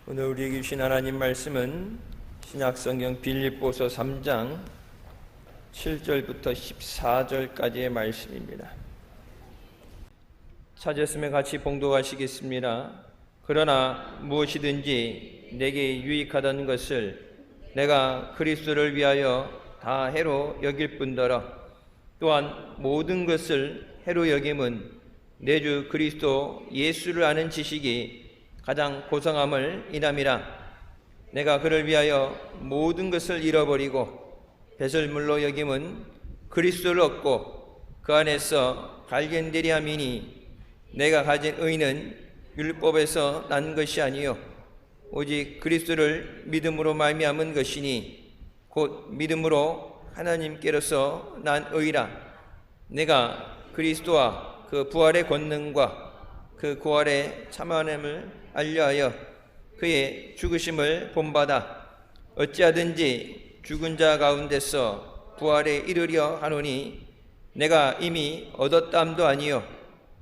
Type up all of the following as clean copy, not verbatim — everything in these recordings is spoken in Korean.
오늘 우리에게 주신 하나님 말씀은 신약성경 빌립보서 3장 7절부터 14절까지의 말씀입니다. 찾았으면 같이 봉독하시겠습니다. 그러나 무엇이든지 내게 유익하던 것을 내가 그리스도를 위하여 다 해로 여길 뿐더러 또한 모든 것을 해로 여김은 내 주 그리스도 예수를 아는 지식이 가장 고상함을 인함이라. 내가 그를 위하여 모든 것을 잃어버리고 배설물로 여김은 그리스도를 얻고 그 안에서 발견되리 함이니 내가 가진 의는 율법에서 난 것이 아니요 오직 그리스도를 믿음으로 말미암은 것이니 곧 믿음으로 하나님께로서 난 의라. 내가 그리스도와 그 부활의 권능과 그 부활의 참여함을 알려하여 그의 죽으심을 본받아 어찌하든지 죽은 자 가운데서 부활에 이르려 하노니 내가 이미 얻었다 함도 아니요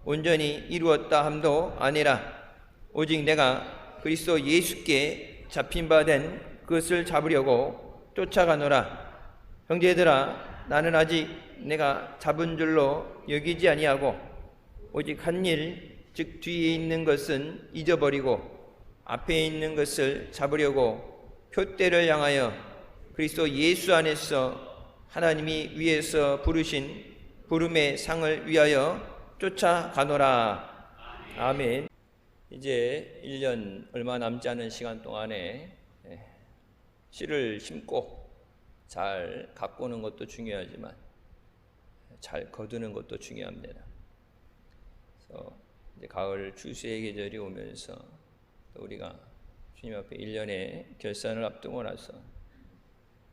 온전히 이루었다 함도 아니라 오직 내가 그리스도 예수께 잡힌 바 된 그것을 잡으려고 쫓아가노라. 형제들아, 나는 아직 내가 잡은 줄로 여기지 아니하고 오직 한 일, 즉 뒤에 있는 것은 잊어버리고 앞에 있는 것을 잡으려고 표대를 향하여 그리스도 예수 안에서 하나님이 위에서 부르신 부름의 상을 위하여 쫓아가노라. 아멘. 이제 1년 얼마 남지 않은 시간 동안에 씨를 심고 잘 가꾸는 것도 중요하지만 잘 거두는 것도 중요합니다. 그래서 이제 가을 추수의 계절이 오면서 또 우리가 주님 앞에 1년의 결산을 앞두고 나서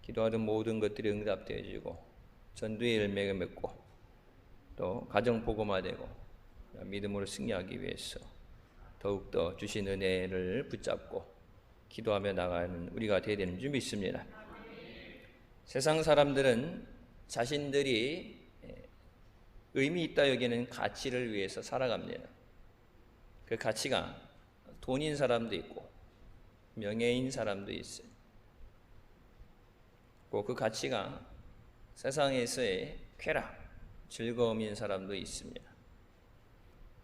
기도하던 모든 것들이 응답되어지고 전도의 열매가 맺고 또 가정 복음화되고 믿음으로 승리하기 위해서 더욱더 주신 은혜를 붙잡고 기도하며 나가는 우리가 되어야 되는 줄 믿습니다. 세상 사람들은 자신들이 의미 있다 여기는 가치를 위해서 살아갑니다. 그 가치가 돈인 사람도 있고 명예인 사람도 있어요. 그 가치가 세상에서의 쾌락, 즐거움인 사람도 있습니다.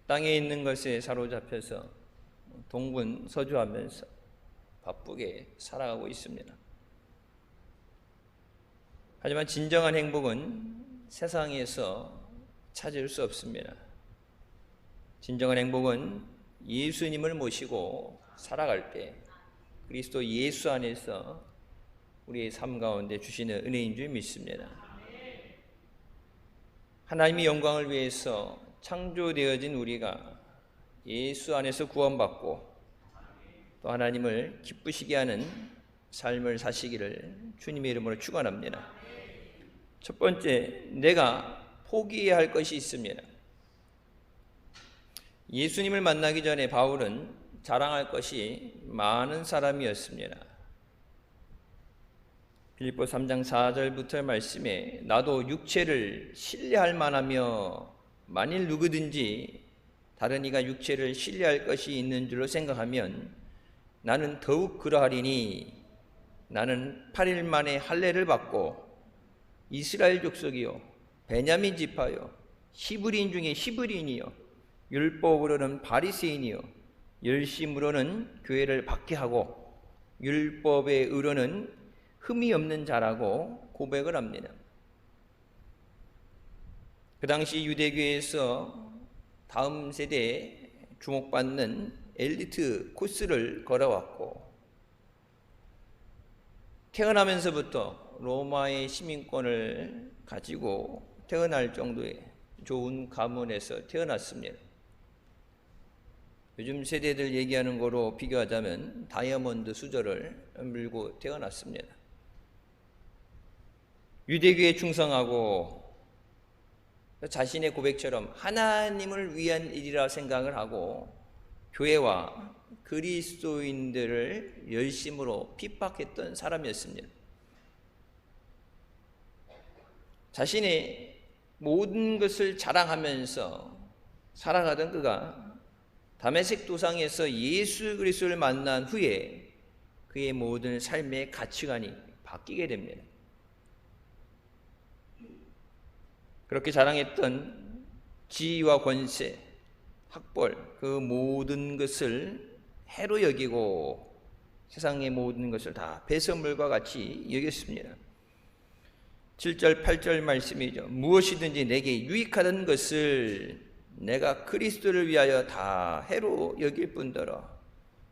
땅에 있는 것에 사로잡혀서 동분서주하면서 바쁘게 살아가고 있습니다. 하지만 진정한 행복은 세상에서 찾을 수 없습니다. 진정한 행복은 예수님을 모시고 살아갈 때 그리스도 예수 안에서 우리의 삶 가운데 주시는 은혜인 줄 믿습니다. 하나님의 영광을 위해서 창조되어진 우리가 예수 안에서 구원받고 또 하나님을 기쁘시게 하는 삶을 사시기를 주님의 이름으로 축원합니다. 첫 번째, 내가 포기해야 할 것이 있습니다. 예수님을 만나기 전에 바울은 자랑할 것이 많은 사람이었습니다. 빌립보 3장 4절부터의 말씀에 나도 육체를 신뢰할 만하며 만일 누구든지 다른 이가 육체를 신뢰할 것이 있는 줄로 생각하면 나는 더욱 그러하리니 나는 8일 만에 할례를 받고 이스라엘 족속이요 베냐민 지파요 히브리인 중에 히브리인이요 율법으로는 바리새인이요 열심으로는 교회를 박해하고 율법의 의로는 흠이 없는 자라고 고백을 합니다. 그 당시 유대교회에서 다음 세대에 주목받는 엘리트 코스를 걸어왔고 태어나면서부터 로마의 시민권을 가지고 태어날 정도의 좋은 가문에서 태어났습니다. 요즘 세대들 얘기하는 거로 비교하자면 다이아몬드 수저를 물고 태어났습니다. 유대교에 충성하고 자신의 고백처럼 하나님을 위한 일이라 생각을 하고 교회와 그리스도인들을 열심으로 핍박했던 사람이었습니다. 자신의 모든 것을 자랑하면서 살아가던 그가 다메섹 도상에서 예수 그리스도를 만난 후에 그의 모든 삶의 가치관이 바뀌게 됩니다. 그렇게 자랑했던 지위와 권세, 학벌, 그 모든 것을 해로 여기고 세상의 모든 것을 다 배설물과 같이 여겼습니다. 7절 8절 말씀이죠. 무엇이든지 내게 유익하던 것을 내가 그리스도를 위하여 다 해로 여길 뿐더러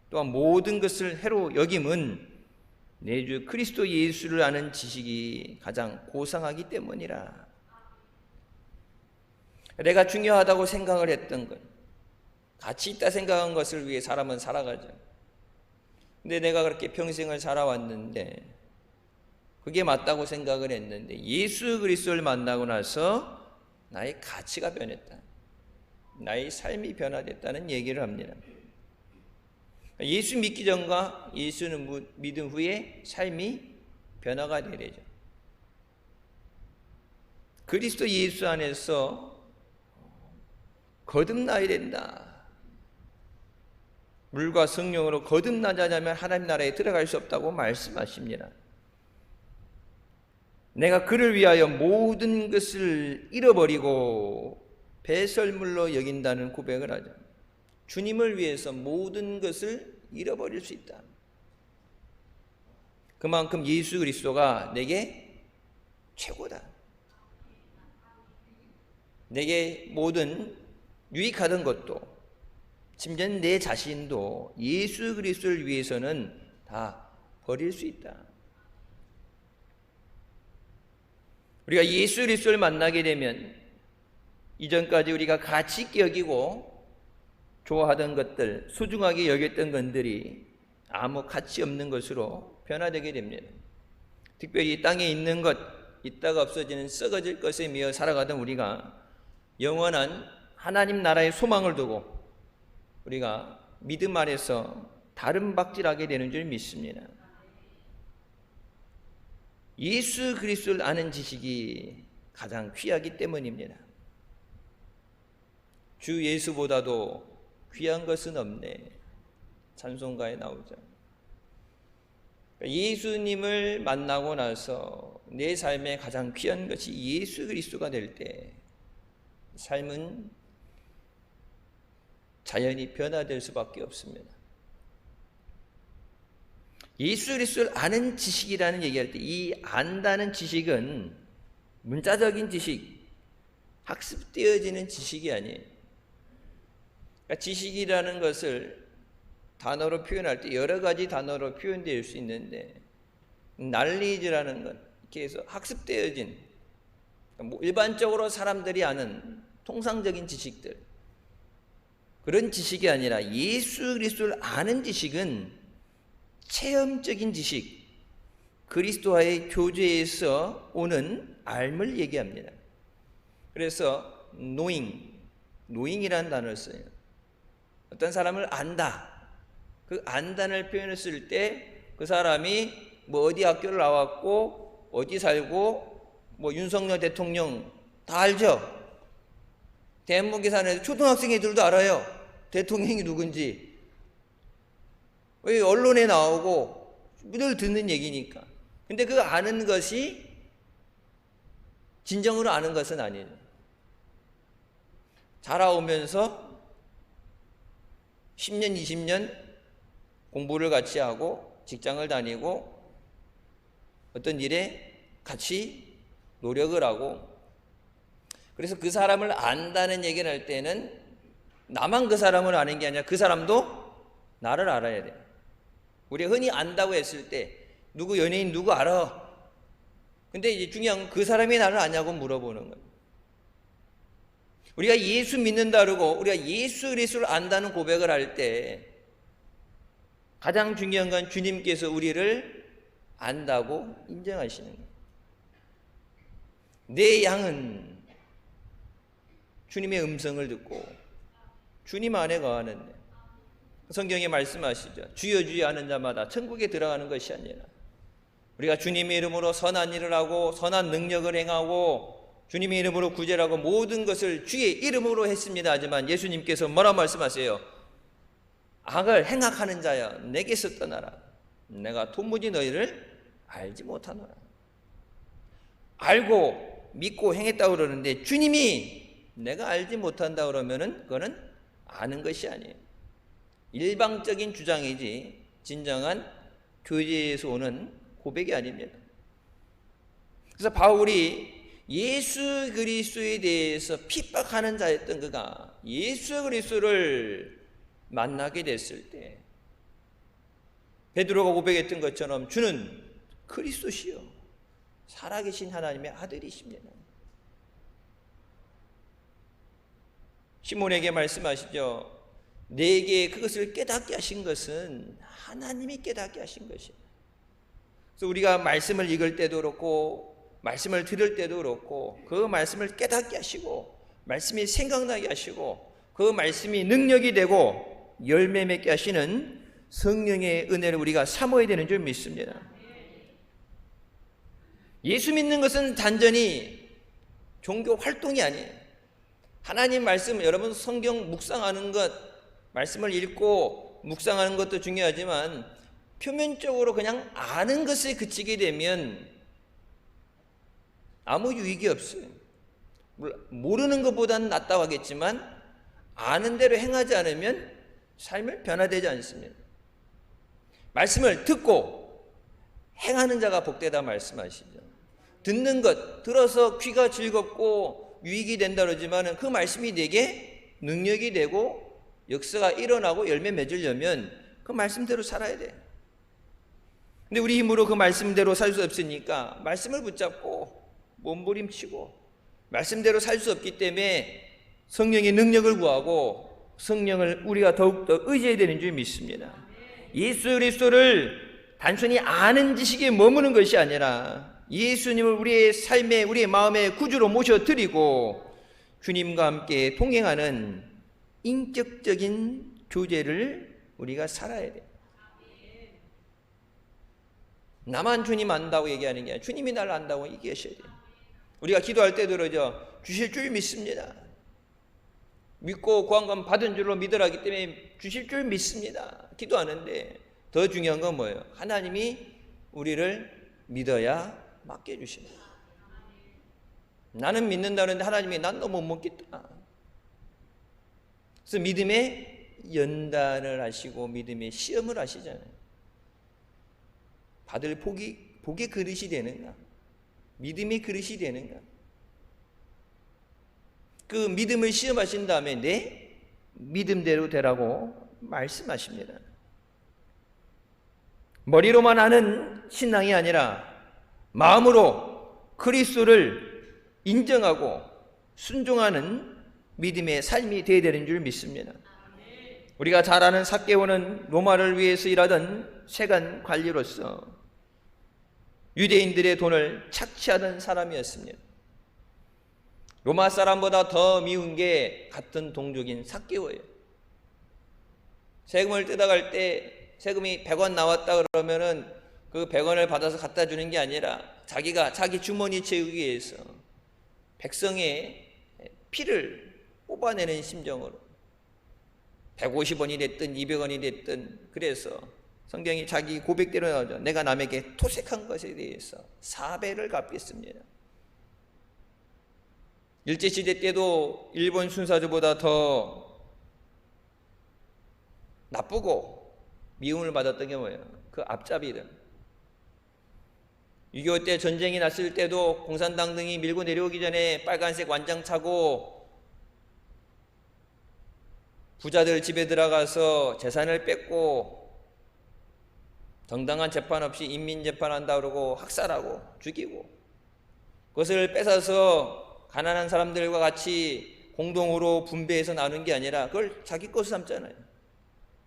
또한 모든 것을 해로 여김은 내 주 그리스도 예수를 아는 지식이 가장 고상하기 때문이라. 내가 중요하다고 생각을 했던 것, 가치 있다 생각한 것을 위해 사람은 살아가죠. 근데 내가 그렇게 평생을 살아왔는데 그게 맞다고 생각을 했는데 예수 그리스도를 만나고 나서 나의 가치가 변했다. 나의 삶이 변화됐다는 얘기를 합니다. 예수 믿기 전과 예수는 믿은 후에 삶이 변화가 되죠. 그리스도 예수 안에서 거듭나야 된다. 물과 성령으로 거듭나지 않으면 하나님 나라에 들어갈 수 없다고 말씀하십니다. 내가 그를 위하여 모든 것을 잃어버리고 배설물로 여긴다는 고백을 하죠. 주님을 위해서 모든 것을 잃어버릴 수 있다. 그만큼 예수 그리스도가 내게 최고다. 내게 모든 유익하던 것도 심지어 내 자신도 예수 그리스도를 위해서는 다 버릴 수 있다. 우리가 예수 그리스도를 만나게 되면 이전까지 우리가 가치 있게 여기고 좋아하던 것들, 소중하게 여겼던 것들이 아무 가치 없는 것으로 변화되게 됩니다. 특별히 이 땅에 있는 것, 있다가 없어지는 썩어질 것에 미어 살아가던 우리가 영원한 하나님 나라의 소망을 두고 우리가 믿음 안에서 다른 박질하게 되는 줄 믿습니다. 예수 그리스도를 아는 지식이 가장 귀하기 때문입니다. 주 예수보다도 귀한 것은 없네. 찬송가에 나오죠. 예수님을 만나고 나서 내 삶에 가장 귀한 것이 예수 그리스도가 될 때 삶은 자연히 변화될 수밖에 없습니다. 예수 그리스도를 아는 지식이라는 얘기할 때 이 안다는 지식은 문자적인 지식, 학습되어지는 지식이 아니에요. 그러니까 지식이라는 것을 단어로 표현할 때 여러 가지 단어로 표현될 수 있는데 knowledge라는 것, 이렇게 해서 학습되어진 뭐 일반적으로 사람들이 아는 통상적인 지식들, 그런 지식이 아니라 예수 그리스도를 아는 지식은 체험적인 지식, 그리스도와의 교제에서 오는 알을 얘기합니다. 그래서 knowing이라는 단어를 써요. 어떤 사람을 안다. 그 안다를 표현했을 때 그 사람이 뭐 어디 학교를 나왔고 어디 살고 뭐 윤석열 대통령 다 알죠. 대한민국에 사는 초등학생 애들도 알아요. 대통령이 누군지. 왜 언론에 나오고 늘 듣는 얘기니까. 근데 그 아는 것이 진정으로 아는 것은 아니에요. 자라오면서 10년, 20년 공부를 같이 하고 직장을 다니고 어떤 일에 같이 노력을 하고 그래서 그 사람을 안다는 얘기를 할 때는 나만 그 사람을 아는 게 아니라 그 사람도 나를 알아야 돼요. 우리가 흔히 안다고 했을 때 누구 연예인 누구 알아? 근데 이제 중요한 건 그 사람이 나를 아냐고 물어보는 거예요. 우리가 예수 믿는다 그러고 우리가 예수 그리스도를 안다는 고백을 할 때 가장 중요한 건 주님께서 우리를 안다고 인정하시는 거예요. 내 양은 주님의 음성을 듣고 주님 안에 거하는데 성경에 말씀하시죠. 주여 주여 하는 자마다 천국에 들어가는 것이 아니라 우리가 주님의 이름으로 선한 일을 하고 선한 능력을 행하고 주님의 이름으로 구제하고 모든 것을 주의 이름으로 했습니다. 하지만 예수님께서 뭐라 말씀하세요? 악을 행악하는 자여 내게서 떠나라. 내가 도무지 너희를 알지 못하노라. 알고 믿고 행했다고 그러는데 주님이 내가 알지 못한다 그러면은 그거는 아는 것이 아니에요. 일방적인 주장이지 진정한 교제에서 오는 고백이 아닙니다. 그래서 바울이 예수 그리스도에 대해서 핍박하는 자였던 그가 예수 그리스도를 만나게 됐을 때 베드로가 고백했던 것처럼 주는 그리스도시요 살아계신 하나님의 아들이십니다. 시몬에게 말씀하시죠. 내게 그것을 깨닫게 하신 것은 하나님이 깨닫게 하신 것이에요. 그래서 우리가 말씀을 읽을 때도 그렇고 말씀을 들을 때도 그렇고 그 말씀을 깨닫게 하시고 말씀이 생각나게 하시고 그 말씀이 능력이 되고 열매 맺게 하시는 성령의 은혜를 우리가 사모해야 되는 줄 믿습니다. 예수 믿는 것은 단전히 종교 활동이 아니에요. 하나님 말씀, 여러분 성경 묵상하는 것, 말씀을 읽고 묵상하는 것도 중요하지만 표면적으로 그냥 아는 것에 그치게 되면 아무 유익이 없어요. 모르는 것보다는 낫다고 하겠지만 아는 대로 행하지 않으면 삶을 변화되지 않습니다. 말씀을 듣고 행하는 자가 복되다 말씀하시죠. 듣는 것, 들어서 귀가 즐겁고 유익이 된다 그러지만 그 말씀이 내게 능력이 되고 역사가 일어나고 열매 맺으려면 그 말씀대로 살아야 돼. 근데 우리 힘으로 그 말씀대로 살 수 없으니까 말씀을 붙잡고 몸부림치고 말씀대로 살 수 없기 때문에 성령의 능력을 구하고 성령을 우리가 더욱더 의지해야 되는 줄 믿습니다. 예수 그리스도를 단순히 아는 지식에 머무는 것이 아니라 예수님을 우리의 삶에 우리의 마음의 구주로 모셔드리고 주님과 함께 동행하는 인격적인 교제를 우리가 살아야 돼요. 나만 주님 안다고 얘기하는 게 아니라 주님이 나를 안다고 얘기하셔야 돼요. 우리가 기도할 때도 그러죠. 주실 줄 믿습니다. 믿고 구한 건 받은 줄로 믿으라기 때문에 주실 줄 믿습니다. 기도하는데 더 중요한 건 뭐예요? 하나님이 우리를 믿어야 맡겨주십니다. 나는 믿는다는데 하나님이 난 너무 못 믿겠다. 그래서 믿음의 연단을 하시고 믿음의 시험을 하시잖아요. 받을 복의 그릇이 되는가? 믿음의 그릇이 되는가? 그 믿음을 시험하신 다음에 내 믿음대로 되라고 말씀하십니다. 머리로만 아는 신앙이 아니라 마음으로 그리스도를 인정하고 순종하는 믿음의 삶이 되어야 되는 줄 믿습니다. 우리가 잘 아는 삭개오는 로마를 위해서 일하던 세관 관리로서 유대인들의 돈을 착취하던 사람이었습니다. 로마 사람보다 더 미운 게 같은 동족인 삭개오예요. 세금을 뜯어갈 때 세금이 100원 나왔다 그러면은 그 100원을 받아서 갖다 주는 게 아니라 자기가 자기 주머니 채우기 위해서 백성의 피를 뽑아내는 심정으로 150원이 됐든 200원이 됐든 그래서 성경이 자기 고백대로 나오죠. 내가 남에게 토색한 것에 대해서 사배를 갚겠습니다. 일제시대 때도 일본 순사조보다 더 나쁘고 미움을 받았던 게 뭐예요? 그 앞잡이들. 6.25 때 전쟁이 났을 때도 공산당 등이 밀고 내려오기 전에 빨간색 완장 차고 부자들 집에 들어가서 재산을 뺏고 정당한 재판 없이 인민재판한다 그러고 학살하고 죽이고 그것을 뺏어서 가난한 사람들과 같이 공동으로 분배해서 나눈 게 아니라 그걸 자기 것으로 삼잖아요.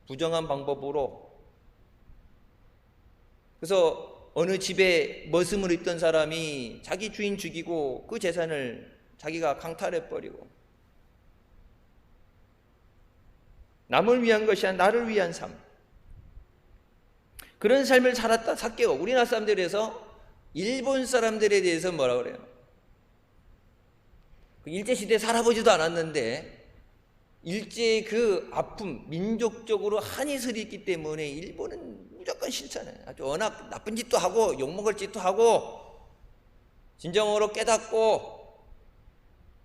부정한 방법으로. 그래서 어느 집에 머슴으로 있던 사람이 자기 주인 죽이고 그 재산을 자기가 강탈해버리고 남을 위한 것이 아니라 나를 위한 삶. 그런 삶을 살았다 삭개오. 우리나라 사람들에 대해서 일본 사람들에 대해서 뭐라 그래요? 일제시대에 살아보지도 않았는데 일제의 그 아픔, 민족적으로 한이 서있기 때문에 일본은 무조건 싫잖아요. 아주 워낙 나쁜 짓도 하고 욕먹을 짓도 하고 진정으로 깨닫고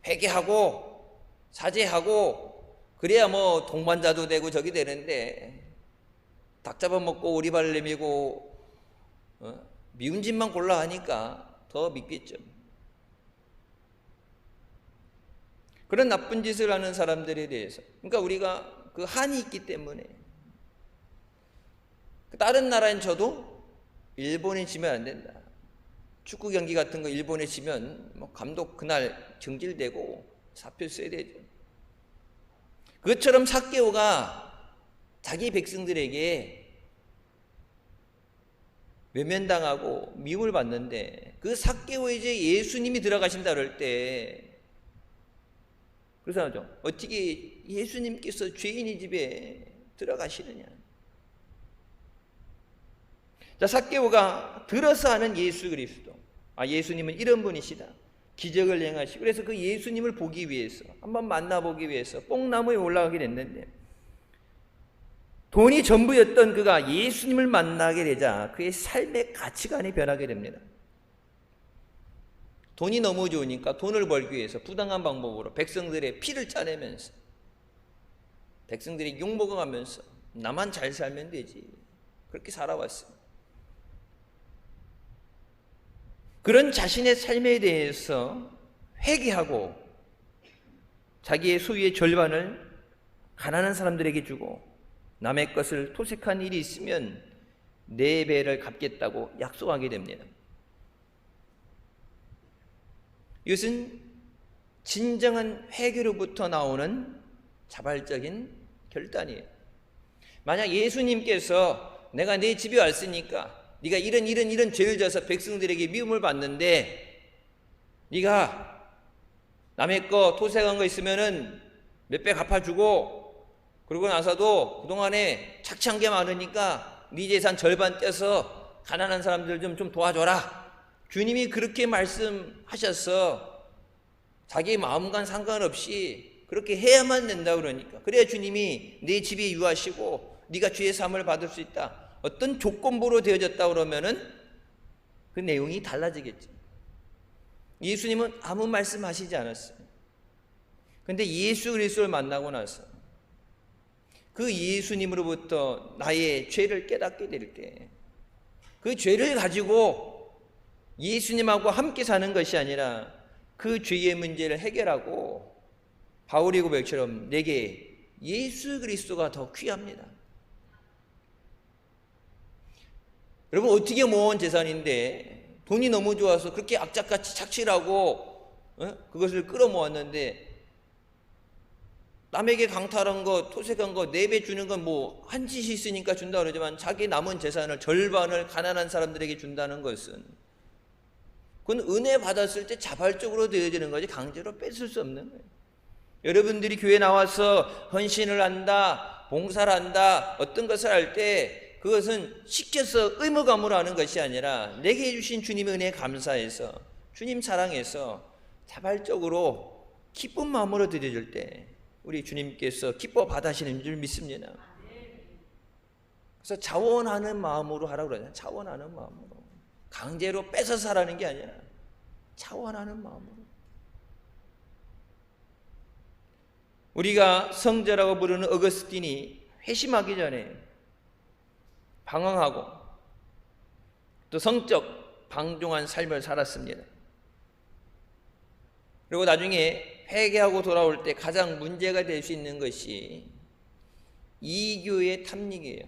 회개하고 사죄하고 그래야 뭐 동반자도 되고 저기 되는데 닭 잡아먹고 오리발 내밀고 미운 짓만 골라 하니까 더 믿겠죠. 그런 나쁜 짓을 하는 사람들에 대해서, 그러니까 우리가 그 한이 있기 때문에 다른 나라엔 져도 일본에 지면 안 된다. 축구 경기 같은 거 일본에 지면 뭐 감독 그날 정질되고 사표 써야 되죠. 그것처럼 삭개오가 자기 백성들에게 외면당하고 미움을 받는데 그 삭개오에 이제 예수님이 들어가신다 그럴 때 그래서 어떻게 예수님께서 죄인의 집에 들어가시느냐. 자, 삭개오가 들어서 하는 예수 그리스도. 예수님은 이런 분이시다. 기적을 행하시고 그래서 그 예수님을 보기 위해서 한번 만나보기 위해서 뽕나무에 올라가게 됐는데 돈이 전부였던 그가 예수님을 만나게 되자 그의 삶의 가치관이 변하게 됩니다. 돈이 너무 좋으니까 돈을 벌기 위해서 부당한 방법으로 백성들의 피를 짜내면서 백성들이 욕먹어가면서 나만 잘 살면 되지 그렇게 살아왔어요. 그런 자신의 삶에 대해서 회개하고 자기의 소유의 절반을 가난한 사람들에게 주고 남의 것을 토색한 일이 있으면 4배를 갚겠다고 약속하게 됩니다. 이것은 진정한 회개로부터 나오는 자발적인 결단이에요. 만약 예수님께서 내가 네 집에 왔으니까 네가 이런 죄를 져서 백성들에게 미움을 받는데 네가 남의 거 토색한 거 있으면은 몇 배 갚아주고 그러고 나서도 그동안에 착취한 게 많으니까 네 재산 절반 떼서 가난한 사람들 좀 도와줘라. 주님이 그렇게 말씀하셔서 자기 마음과 상관없이 그렇게 해야만 된다 그러니까 그래야 주님이 네 집에 유하시고 네가 주의 사함을 받을 수 있다. 어떤 조건부로 되어졌다 그러면은 그 내용이 달라지겠죠. 예수님은 아무 말씀하시지 않았어요. 그런데 예수 그리스도를 만나고 나서 그 예수님으로부터 나의 죄를 깨닫게 될 때 그 죄를 가지고 예수님하고 함께 사는 것이 아니라 그 죄의 문제를 해결하고 바울의 고백처럼 내게 예수 그리스도가 더 귀합니다. 여러분 어떻게 모은 재산인데 돈이 너무 좋아서 그렇게 악착같이 착취하고 그것을 끌어모았는데 남에게 강탈한 거 토색한 거 4배 주는 건 뭐 한 짓이 있으니까 준다 그러지만 자기 남은 재산을 절반을 가난한 사람들에게 준다는 것은 그건 은혜 받았을 때 자발적으로 되어지는 거지 강제로 뺏을 수 없는 거예요. 여러분들이 교회 나와서 헌신을 한다 봉사를 한다 어떤 것을 할 때 그것은 시켜서 의무감으로 하는 것이 아니라 내게 해주신 주님의 은혜에 감사해서 주님 사랑해서 자발적으로 기쁜 마음으로 드려질 때 우리 주님께서 기뻐 받으시는 줄 믿습니다. 그래서 자원하는 마음으로 하라고 그러잖아요. 자원하는 마음으로. 강제로 뺏어서 하라는 게 아니라 자원하는 마음으로. 우리가 성자라고 부르는 어거스틴이 회심하기 전에 방황하고 또 성적 방종한 삶을 살았습니다. 그리고 나중에 회개하고 돌아올 때 가장 문제가 될 수 있는 것이 이교의 탐닉이에요.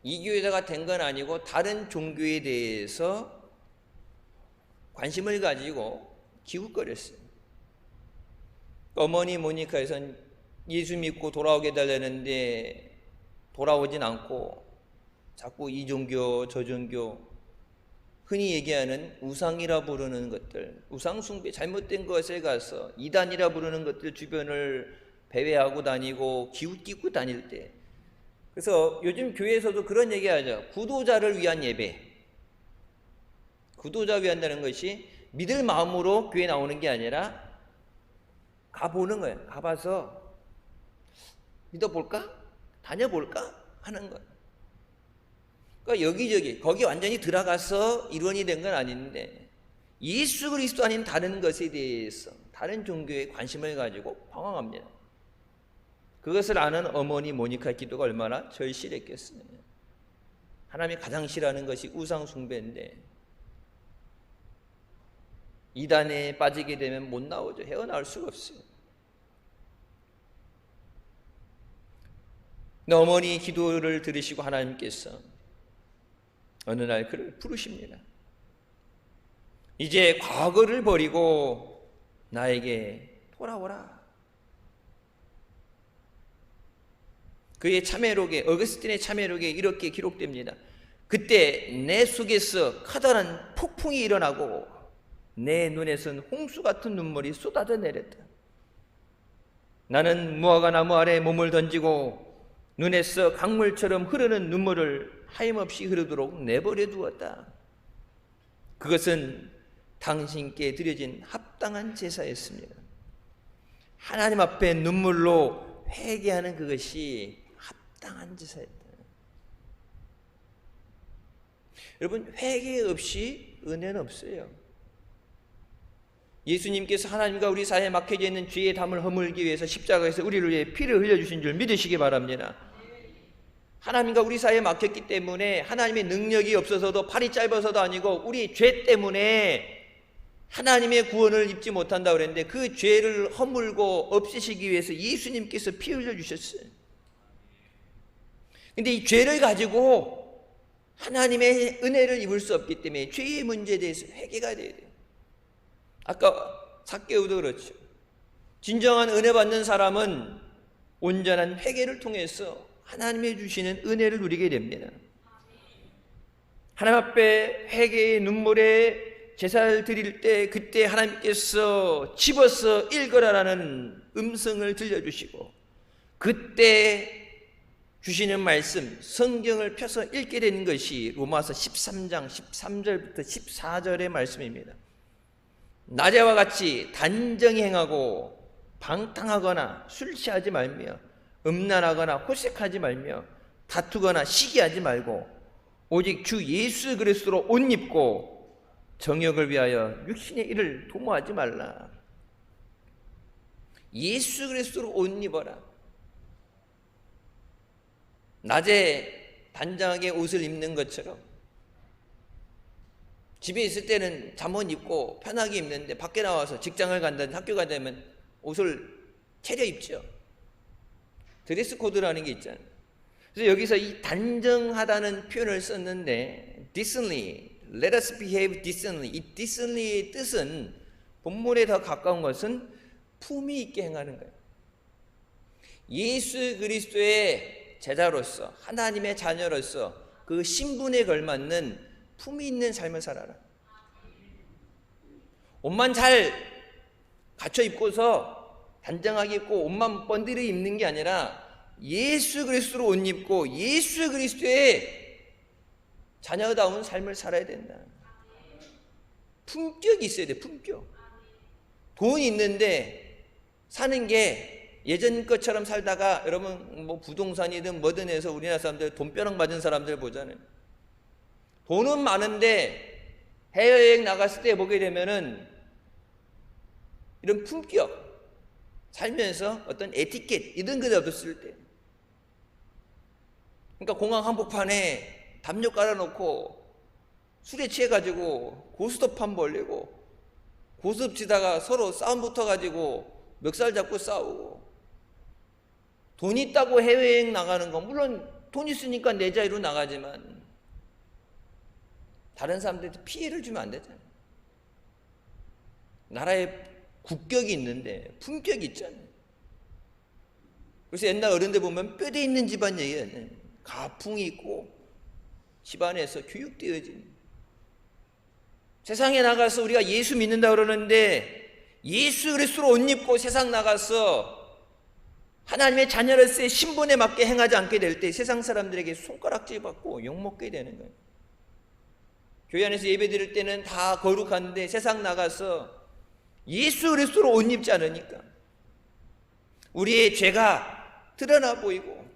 이교회자가 된 건 아니고 다른 종교에 대해서 관심을 가지고 기웃거렸어요. 어머니 모니카에선 예수 믿고 돌아오게 달라는데 돌아오진 않고 자꾸 이 종교 저 종교 흔히 얘기하는 우상이라 부르는 것들 우상숭배 잘못된 것에 가서 이단이라 부르는 것들 주변을 배회하고 다니고 기웃기고 다닐 때 그래서 요즘 교회에서도 그런 얘기하죠. 구도자를 위한 예배. 구도자 위한다는 것이 믿을 마음으로 교회 나오는 게 아니라 가보는 거예요. 가봐서 믿어볼까? 다녀볼까? 하는 것. 그러니까 여기저기 거기 완전히 들어가서 일원이 된 건 아닌데 예수 그리스도 아닌 다른 것에 대해서 다른 종교에 관심을 가지고 방황합니다. 그것을 아는 어머니 모니카의 기도가 얼마나 절실했겠어요. 하나님이 가장 싫어하는 것이 우상 숭배인데 이단에 빠지게 되면 못 나오죠. 헤어나올 수가 없어요. 근데 어머니 기도를 들으시고 하나님께서 어느 날 그를 부르십니다. 이제 과거를 버리고 나에게 돌아오라. 그의 참회록에, 어거스틴의 참회록에 이렇게 기록됩니다. 그때 내 속에서 커다란 폭풍이 일어나고 내 눈에선 홍수 같은 눈물이 쏟아져 내렸다. 나는 무화과 나무 아래 몸을 던지고 눈에서 강물처럼 흐르는 눈물을 하염없이 흐르도록 내버려 두었다. 그것은 당신께 드려진 합당한 제사였습니다. 하나님 앞에 눈물로 회개하는 그것이 합당한 제사였다. 여러분, 회개 없이 은혜는 없어요. 예수님께서 하나님과 우리 사이에 막혀져 있는 죄의 담을 허물기 위해서 십자가에서 우리를 위해 피를 흘려주신 줄 믿으시기 바랍니다. 하나님과 우리 사이에 막혔기 때문에 하나님의 능력이 없어서도 팔이 짧아서도 아니고 우리 죄 때문에 하나님의 구원을 입지 못한다 그랬는데 그 죄를 허물고 없애시기 위해서 예수님께서 피 흘려주셨어요. 근데 이 죄를 가지고 하나님의 은혜를 입을 수 없기 때문에 죄의 문제에 대해서 회개가 돼야 돼요. 아까 삭개오도 그렇죠. 진정한 은혜 받는 사람은 온전한 회개를 통해서 하나님이 주시는 은혜를 누리게 됩니다. 하나님 앞에 회개의 눈물에 제사를 드릴 때 그때 하나님께서 집어서 읽어라라는 음성을 들려주시고 그때 주시는 말씀 성경을 펴서 읽게 되는 것이 로마서 13장 13절부터 14절의 말씀입니다. 낮에와 같이 단정히 행하고 방탕하거나 술 취하지 말며 음란하거나 호색하지 말며 다투거나 시기하지 말고 오직 주 예수 그리스도로 옷 입고 정욕을 위하여 육신의 일을 도모하지 말라. 예수 그리스도로 옷 입어라. 낮에 단정하게 옷을 입는 것처럼 집에 있을 때는 잠옷 입고 편하게 입는데 밖에 나와서 직장을 간다든 학교 가자면 옷을 차려입죠. 드레스 코드라는 게 있잖아요. 그래서 여기서 이 단정하다는 표현을 썼는데 decently, let us behave decently. 이 decently의 뜻은 본문에 더 가까운 것은 품위 있게 행하는 거예요. 예수 그리스도의 제자로서 하나님의 자녀로서 그 신분에 걸맞는 품위 있는 삶을 살아라. 옷만 잘 갖춰 입고서 단정하게 입고 옷만 번들이 입는 게 아니라 예수 그리스도로 옷 입고 예수 그리스도의 자녀다운 삶을 살아야 된다. 품격이 있어야 돼. 품격. 돈이 있는데 사는 게 예전 것처럼 살다가 여러분 뭐 부동산이든 뭐든 해서 우리나라 사람들 돈벼락 맞은 사람들 보잖아요. 돈은 많은데 해외여행 나갔을 때 보게 되면은 이런 품격 살면서 어떤 에티켓 이런 게 없었을 때 그러니까 공항 한복판에 담요 깔아놓고 술에 취해가지고 고스톱 판 벌리고 고스톱 치다가 서로 싸움 붙어가지고 멱살 잡고 싸우고 돈 있다고 해외여행 나가는 건 물론 돈 있으니까 내 자유로 나가지만 다른 사람들한테 피해를 주면 안 되잖아요. 나라에 국격이 있는데 품격이 있잖아요. 그래서 옛날 어른들 보면 뼈대 있는 집안 얘기예요. 가풍이 있고 집안에서 교육되어진 세상에 나가서 우리가 예수 믿는다 그러는데 예수 그리스도로 옷 입고 세상 나가서 하나님의 자녀로서의 신분에 맞게 행하지 않게 될 때 세상 사람들에게 손가락질 받고 욕먹게 되는 거예요. 교회 안에서 예배 드릴 때는 다 거룩한데 세상 나가서 예수 그리스도로 옷 입지 않으니까 우리의 죄가 드러나 보이고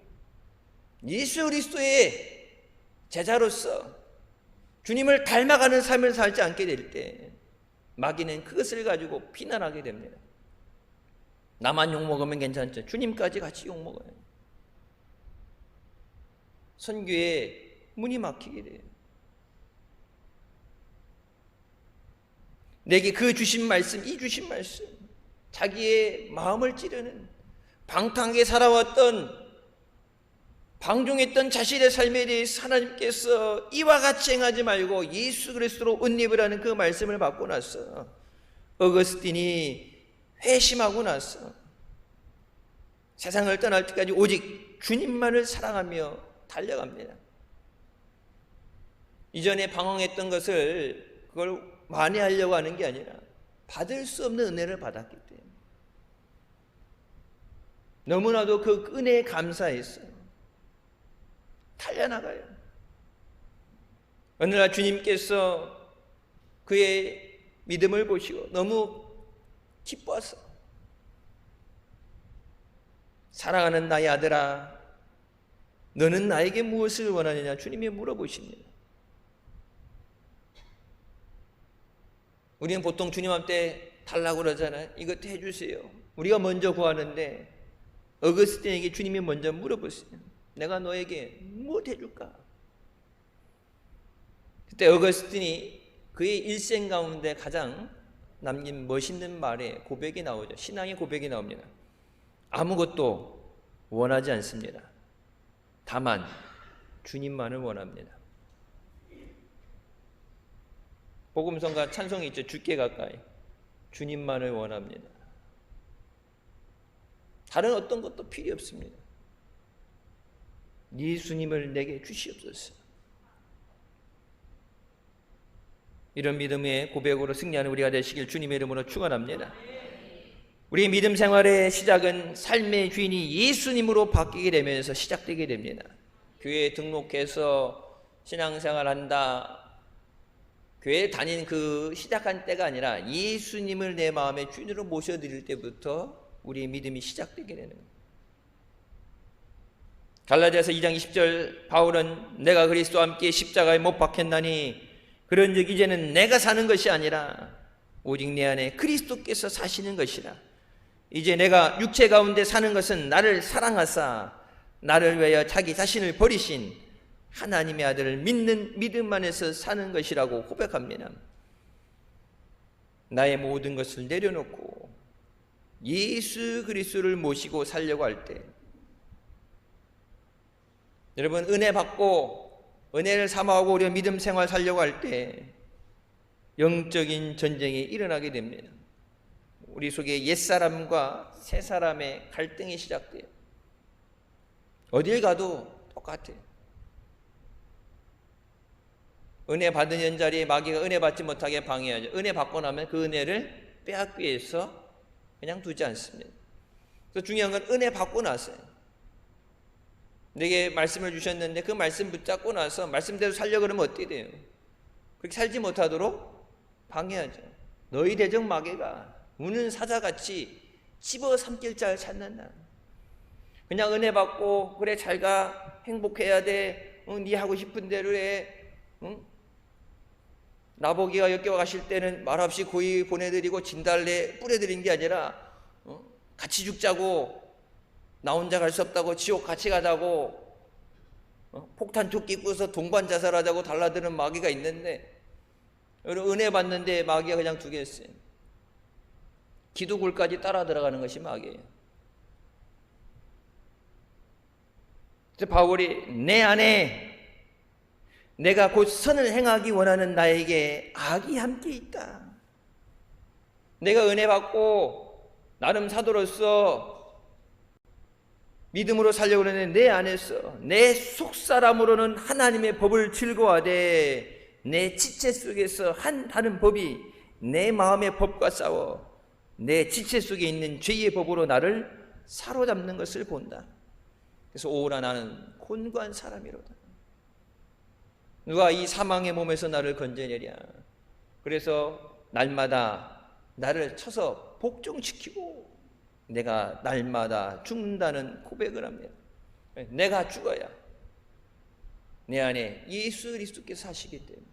예수 그리스도의 제자로서 주님을 닮아가는 삶을 살지 않게 될 때 마귀는 그것을 가지고 비난하게 됩니다. 나만 욕먹으면 괜찮죠. 주님까지 같이 욕먹어요. 선교에 문이 막히게 돼요. 내게 그 주신 말씀, 이 주신 말씀, 자기의 마음을 찌르는 방탕하게 살아왔던 방종했던 자신의 삶에 대해서 하나님께서 이와 같이 행하지 말고 예수 그리스도로 옷 입으라는 그 말씀을 받고 나서 어거스틴이 회심하고 나서 세상을 떠날 때까지 오직 주님만을 사랑하며 달려갑니다. 이전에 방황했던 것을 그걸 만회하려고 하는 게 아니라 받을 수 없는 은혜를 받았기 때문에 너무나도 그 은혜에 감사해서 달려나가요. 어느 날 주님께서 그의 믿음을 보시고 너무 기뻐서 사랑하는 나의 아들아, 너는 나에게 무엇을 원하느냐 주님이 물어보십니다. 우리는 보통 주님 앞에 달라고 그러잖아요. 이것 해주세요. 우리가 먼저 구하는데 어거스틴에게 주님이 먼저 물어보세요. 내가 너에게 무엇 해줄까? 그때 어거스틴이 그의 일생 가운데 가장 남긴 멋있는 말에 고백이 나오죠. 신앙의 고백이 나옵니다. 아무것도 원하지 않습니다. 다만 주님만을 원합니다. 복음성가 찬송이 있죠. 주께 가까이 주님만을 원합니다. 다른 어떤 것도 필요 없습니다. 예수님을 내게 주시옵소서. 이런 믿음의 고백으로 승리하는 우리가 되시길 주님의 이름으로 축원합니다. 우리의 믿음 생활의 시작은 삶의 주인이 예수님으로 바뀌게 되면서 시작되게 됩니다. 교회에 등록해서 신앙생활한다, 교회에 다닌 그 시작한 때가 아니라 예수님을 내 마음의 주인으로 모셔드릴 때부터 우리의 믿음이 시작되게 되는 거예요. 갈라디아서 2장 20절 바울은 내가 그리스도와 함께 십자가에 못 박혔나니 그런즉 이제는 내가 사는 것이 아니라 오직 내 안에 그리스도께서 사시는 것이라. 이제 내가 육체 가운데 사는 것은 나를 사랑하사 나를 위하여 자기 자신을 버리신 하나님의 아들을 믿는 믿음 안에서 사는 것이라고 고백합니다. 나의 모든 것을 내려놓고 예수 그리스도를 모시고 살려고 할 때, 여러분 은혜 받고 은혜를 사모하고 우리가 믿음 생활 살려고 할 때 영적인 전쟁이 일어나게 됩니다. 우리 속에 옛사람과 새사람의 갈등이 시작돼요. 어딜 가도 똑같아요. 은혜 받은 자리에 마귀가 은혜 받지 못하게 방해하죠. 은혜 받고 나면 그 은혜를 빼앗기 위해서 그냥 두지 않습니다. 그래서 중요한 건 은혜 받고 나서요. 내게 말씀을 주셨는데 그 말씀 붙잡고 나서 말씀대로 살려고 그러면 어떻게 돼요? 그렇게 살지 못하도록 방해하죠. 너희 대적 마귀가 우는 사자같이 집어삼킬 자를 찾는다. 그냥 은혜 받고 그래 잘가 행복해야 돼. 네 하고 싶은 대로 해. 나보기가 역겨워 가실 때는 말없이 고이 보내드리고 진달래 뿌려드린 게 아니라 같이 죽자고, 나 혼자 갈 수 없다고, 지옥 같이 가자고, 폭탄 조끼 입고서 동반 자살하자고 달라드는 마귀가 있는데, 여러분 은혜 받는데 마귀가 그냥 두겠어요. 기도굴까지 따라 들어가는 것이 마귀예요. 그래서 바울이 내 안에 내가 곧 선을 행하기 원하는 나에게 악이 함께 있다. 내가 은혜 받고 나름 사도로서 믿음으로 살려고 하는데 내 안에서 내 속사람으로는 하나님의 법을 즐거워하되 내 지체 속에서 다른 법이 내 마음의 법과 싸워 내 지체 속에 있는 죄의 법으로 나를 사로잡는 것을 본다. 그래서 오라 나는 곤고한 사람이로다. 누가 이 사망의 몸에서 나를 건져내랴. 그래서 날마다 나를 쳐서 복종시키고 내가 날마다 죽는다는 고백을 합니다. 내가 죽어야 내 안에 예수 그리스도께서 사시기 때문에,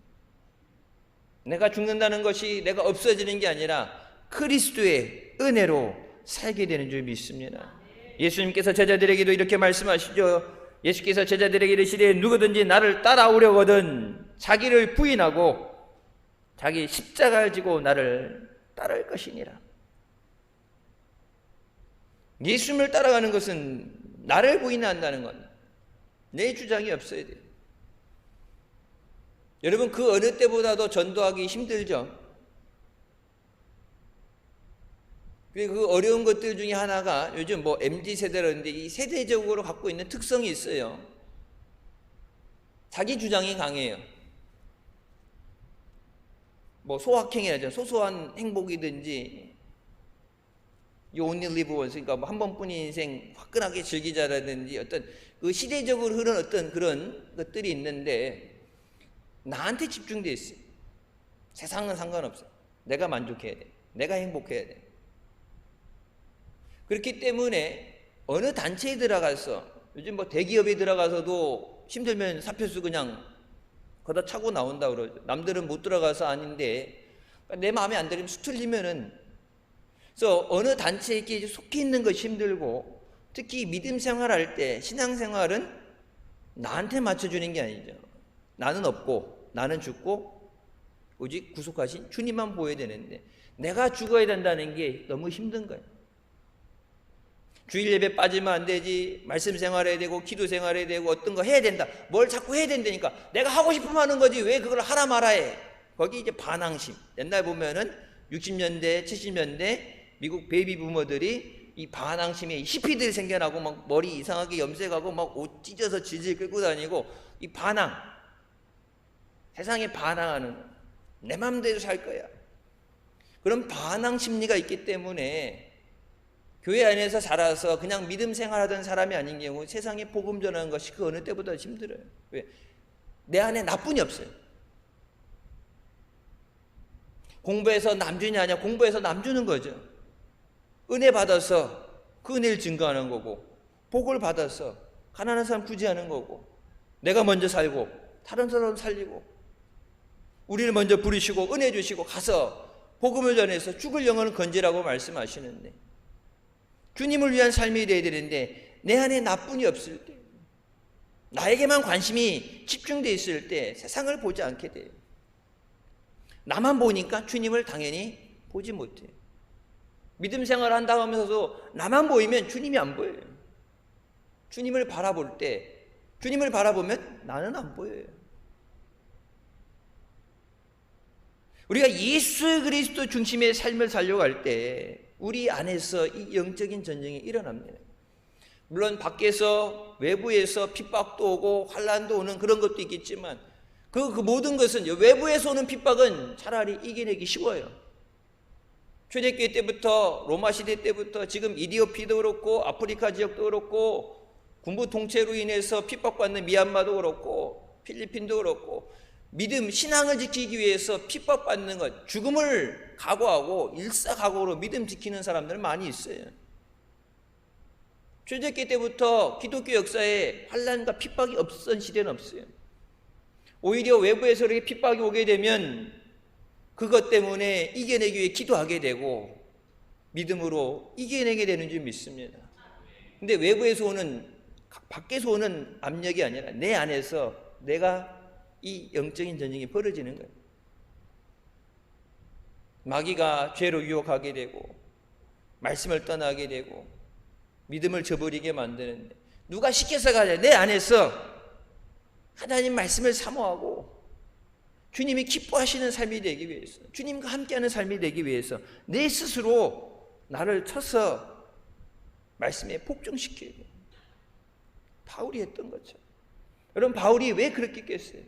내가 죽는다는 것이 내가 없어지는 게 아니라 그리스도의 은혜로 살게 되는 줄 믿습니다. 예수님께서 제자들에게도 이렇게 말씀하시죠. 예수께서 제자들에게 이르시되 누구든지 나를 따라오려거든 자기를 부인하고 자기 십자가를 지고 나를 따를 것이니라. 예수님을 따라가는 것은 나를 부인한다는 건 내 주장이 없어야 돼요. 여러분, 그 어느 때보다도 전도하기 힘들죠. 그 어려운 것들 중에 하나가 요즘 MZ세대라는데 이 세대적으로 갖고 있는 특성이 있어요. 자기 주장이 강해요. 소확행이라죠. 소소한 행복이든지 You only live once, 그러니까 한 번뿐인 인생 화끈하게 즐기자라든지 어떤 그 시대적으로 흐르는 어떤 그런 것들이 있는데 나한테 집중되어 있어요. 세상은 상관없어요. 내가 만족해야 돼. 내가 행복해야 돼. 그렇기 때문에 어느 단체에 들어가서, 요즘 대기업에 들어가서도 힘들면 사표수 그냥 걷어차고 나온다 그러죠. 남들은 못 들어가서 아닌데 내 마음에 안 들으면 수틀리면은. 그래서 어느 단체에 속해 있는 것이 힘들고, 특히 믿음 생활할 때 신앙생활은 나한테 맞춰주는 게 아니죠. 나는 없고 나는 죽고 오직 구속하신 주님만 보여야 되는데 내가 죽어야 된다는 게 너무 힘든 거예요. 주일 예배 빠지면 안 되지, 말씀 생활해야 되고 기도 생활해야 되고 어떤 거 해야 된다. 뭘 자꾸 해야 된다니까. 내가 하고 싶으면 하는 거지 왜 그걸 하라 말아 해. 거기 이제 반항심. 옛날 보면은 60년대 70년대 미국 베이비 부모들이 이 반항심에 히피들이 생겨나고 막 머리 이상하게 염색하고 막 옷 찢어서 질질 끌고 다니고, 이 반항, 세상에 반항하는, 내 맘대로 살 거야, 그런 반항 심리가 있기 때문에 교회 안에서 자라서 그냥 믿음 생활하던 사람이 아닌 경우 세상에 복음 전하는 것이 그 어느 때보다 힘들어요. 왜? 내 안에 나뿐이 없어요. 공부해서 남 주냐 아니야, 공부해서 남 주는 거죠. 은혜 받아서 그 은혜를 증거하는 거고, 복을 받아서 가난한 사람 구제하는 거고, 내가 먼저 살고 다른 사람 살리고, 우리를 먼저 부르시고 은혜 주시고 가서 복음을 전해서 죽을 영혼을 건지라고 말씀하시는데, 주님을 위한 삶이 되어야 되는데 내 안에 나뿐이 없을 때, 나에게만 관심이 집중되어 있을 때 세상을 보지 않게 돼요. 나만 보니까 주님을 당연히 보지 못해요. 믿음 생활을 한다고 하면서도 나만 보이면 주님이 안 보여요. 주님을 바라볼 때, 주님을 바라보면 나는 안 보여요. 우리가 예수 그리스도 중심의 삶을 살려고 할 때 우리 안에서 이 영적인 전쟁이 일어납니다. 물론 밖에서 외부에서 핍박도 오고 환난도 오는 그런 것도 있겠지만 그 모든 것은 외부에서 오는 핍박은 차라리 이겨내기 쉬워요. 초대교회 때부터, 로마 시대 때부터 지금 이디오피아도 그렇고 아프리카 지역도 그렇고 군부 통치로 인해서 핍박받는 미얀마도 그렇고 필리핀도 그렇고 믿음, 신앙을 지키기 위해서 핍박받는 것, 죽음을 각오하고 일사각오로 믿음 지키는 사람들 많이 있어요. 초대교회 때부터 기독교 역사에 환난과 핍박이 없었던 시대는 없어요. 오히려 외부에서 이렇게 핍박이 오게 되면 그것 때문에 이겨내기 위해 기도하게 되고 믿음으로 이겨내게 되는 줄 믿습니다. 근데 외부에서 오는, 밖에서 오는 압력이 아니라 내 안에서 내가 이 영적인 전쟁이 벌어지는 거예요. 마귀가 죄로 유혹하게 되고 말씀을 떠나게 되고 믿음을 저버리게 만드는데, 누가 시켜서 가냐? 내 안에서 하나님 말씀을 사모하고 주님이 기뻐하시는 삶이 되기 위해서, 주님과 함께하는 삶이 되기 위해서 내 스스로 나를 쳐서 말씀에 복종시켜야 돼요. 바울이 했던 것처럼. 여러분, 바울이 왜 그렇게 깼어요?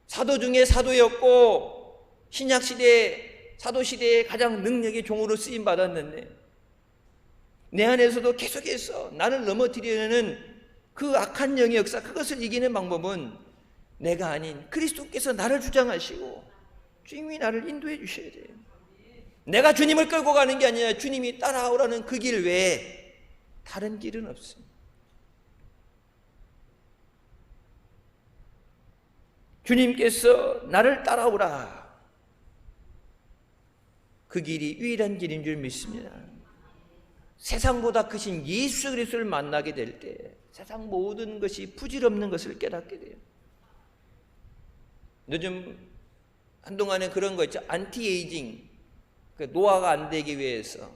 사도 중에 사도였고 신약시대 사도시대에 가장 능력의 종으로 쓰임 받았는데 내 안에서도 계속해서 나를 넘어뜨리려는 그 악한 영의 역사, 그것을 이기는 방법은 내가 아닌 그리스도께서 나를 주장하시고 주님이 나를 인도해 주셔야 돼요. 내가 주님을 끌고 가는 게 아니라 주님이 따라오라는 그 길 외에 다른 길은 없습니다. 주님께서 나를 따라오라. 그 길이 유일한 길인 줄 믿습니다. 세상보다 크신 예수 그리스도를 만나게 될 때 세상 모든 것이 부질없는 것을 깨닫게 돼요. 요즘 한동안에 그런 거 있죠. 안티에이징. 노화가 안 되기 위해서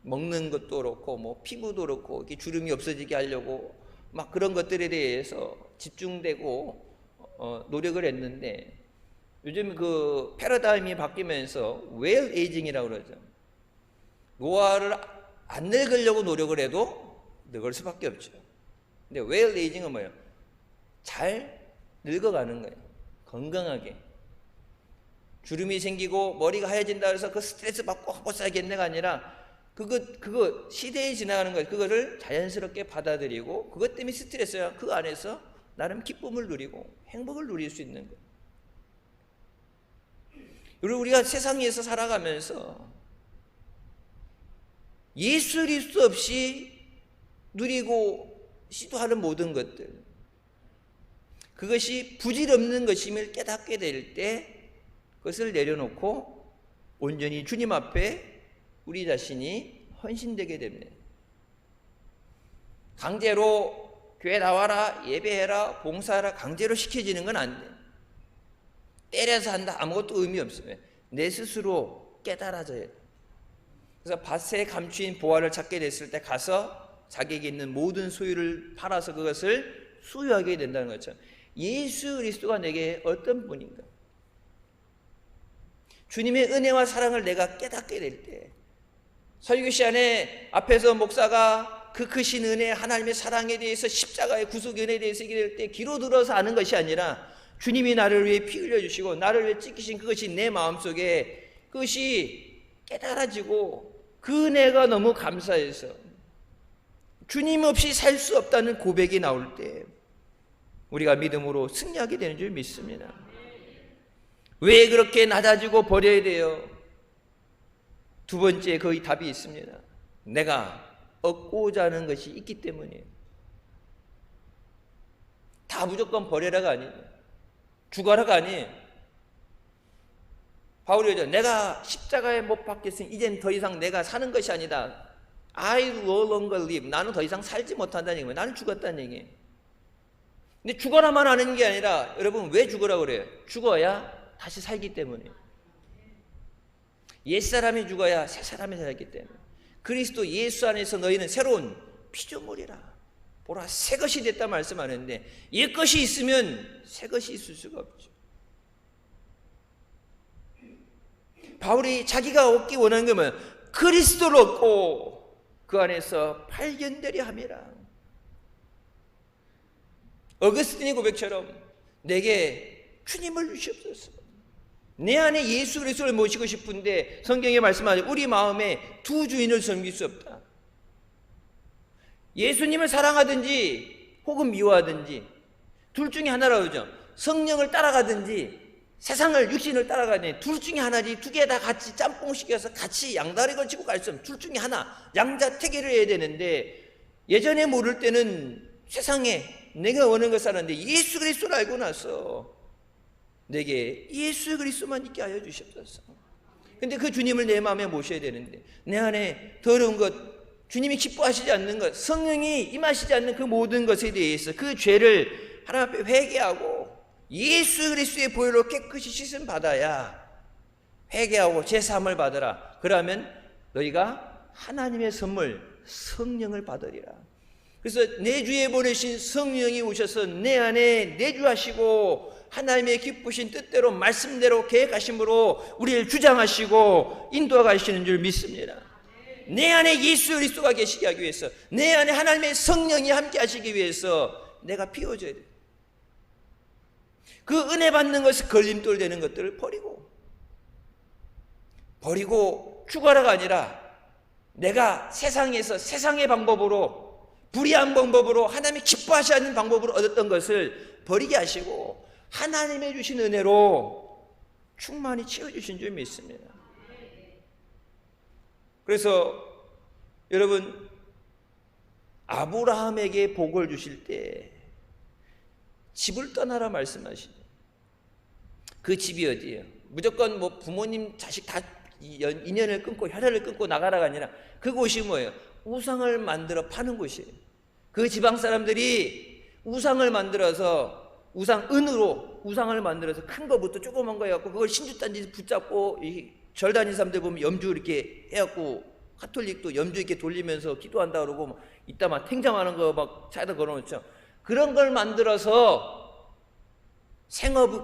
먹는 것도 그렇고 뭐 피부도 그렇고 이렇게 주름이 없어지게 하려고 막 그런 것들에 대해서 집중되고 노력을 했는데 요즘 그 패러다임이 바뀌면서 웰 에이징이라고 그러죠. 노화를 안 늙으려고 노력을 해도 늙을 수밖에 없죠. 근데 웰 에이징은 뭐예요? 잘 늙어가는 거예요. 건강하게. 주름이 생기고 머리가 하얘진다 해서 그 스트레스 받고 하고 살겠네가 아니라 그거 시대에 지나가는 거예요. 그거를 자연스럽게 받아들이고 그것 때문에 스트레스야. 그 안에서 나름 기쁨을 누리고 행복을 누릴 수 있는 거예요. 그리고 우리가 세상에서 살아가면서 예수 그리스도 없이 누리고 시도하는 모든 것들, 그것이 부질없는 것임을 깨닫게 될 때 그것을 내려놓고 온전히 주님 앞에 우리 자신이 헌신되게 됩니다. 강제로 교회 나와라, 예배해라, 봉사하라 강제로 시켜지는 건 안 돼. 때려서 한다 아무것도 의미 없어요. 내 스스로 깨달아져야 돼. 그래서 밭에 감추인 보화를 찾게 됐을 때 가서 자기에게 있는 모든 소유를 팔아서 그것을 소유하게 된다는 거죠. 예수 그리스도가 내게 어떤 분인가? 주님의 은혜와 사랑을 내가 깨닫게 될 때, 설교 시간에 앞에서 목사가 그 크신 은혜, 하나님의 사랑에 대해서 십자가의 구속 은혜에 대해서 얘기할 때 귀로 들어서 아는 것이 아니라 주님이 나를 위해 피 흘려주시고 나를 위해 찢기신 그것이 내 마음속에 그것이 깨달아지고 그 은혜가 너무 감사해서 주님 없이 살 수 없다는 고백이 나올 때 우리가 믿음으로 승리하게 되는 줄 믿습니다. 왜 그렇게 낮아지고 버려야 돼요? 두 번째 거의 답이 있습니다. 내가 얻고자 하는 것이 있기 때문이에요. 다 무조건 버려라가 아니에요. 죽어라가 아니에요. 바울이 그러죠. 내가 십자가에 못 박혔으니 이젠 더 이상 내가 사는 것이 아니다. I no longer live. 나는 더 이상 살지 못한다는 얘기예요. 나는 죽었다는 얘기예요. 근데 죽어라만 하는 게 아니라 여러분 왜 죽으라고 그래요? 죽어야 다시 살기 때문이에요. 옛사람이 죽어야 새사람이 살기 때문에. 그리스도 예수 안에서 너희는 새로운 피조물이라. 보라 새 것이 됐다 말씀하는데 옛 것이 있으면 새 것이 있을 수가 없죠. 바울이 자기가 얻기 원하는 것은 그리스도를 얻고 그 안에서 발견되려 함이라. 어거스틴의 고백처럼 내게 주님을 주시옵소서. 내 안에 예수 그리스도를 모시고 싶은데 성경에 말씀하죠. 우리 마음에 두 주인을 섬길 수 없다. 예수님을 사랑하든지 혹은 미워하든지 둘 중에 하나라고 그러죠. 성령을 따라가든지 세상을 육신을 따라가든지 둘 중에 하나지. 두 개 다 같이 짬뽕시켜서 같이 양다리 걸치고 갈 수 없는 둘 중에 하나 양자택일을 해야 되는데 예전에 모를 때는 세상에 내가 원하는 것을 하는데 예수 그리스도를 알고 나서 내게 예수 그리스도만 있게 하여 주시옵소서. 근데 그 주님을 내 마음에 모셔야 되는데 내 안에 더러운 것, 주님이 기뻐하시지 않는 것, 성령이 임하시지 않는 그 모든 것에 대해서 그 죄를 하나님 앞에 회개하고 예수 그리스도의 보혈로 깨끗이 씻음 받아야 회개하고 제사함을 받으라. 그러면 너희가 하나님의 선물 성령을 받으리라. 그래서 내 주에 보내신 성령이 오셔서 내 안에 내주하시고 하나님의 기쁘신 뜻대로 말씀대로 계획하심으로 우리를 주장하시고 인도하시는 줄 믿습니다. 내 안에 예수 그리스도가 계시게 하기 위해서, 내 안에 하나님의 성령이 함께 하시기 위해서 내가 비워줘야 돼. 그 은혜 받는 것이 걸림돌 되는 것들을 버리고 죽어라가 아니라 내가 세상에서 세상의 방법으로 불의한 방법으로 하나님이 기뻐하지 않는 방법으로 얻었던 것을 버리게 하시고 하나님의 주신 은혜로 충만히 채워주신 줄 믿습니다. 그래서 여러분, 아브라함에게 복을 주실 때 집을 떠나라 말씀하시죠. 그 집이 어디예요? 무조건 뭐 부모님 자식 다 인연을 끊고 혈연을 끊고 나가라가 아니라 그곳이 뭐예요? 우상을 만들어 파는 곳이에요. 그 지방 사람들이 우상을 만들어서 은으로 우상을 만들어서 큰 거부터 조그만 거 해갖고 그걸 신주단지 붙잡고 이 절 다니는 사람들 보면 염주 이렇게 해갖고 카톨릭도 염주 이렇게 돌리면서 기도한다 그러고 막 이따 막 탱자하는 거 막 차에다 걸어놓죠. 그런 걸 만들어서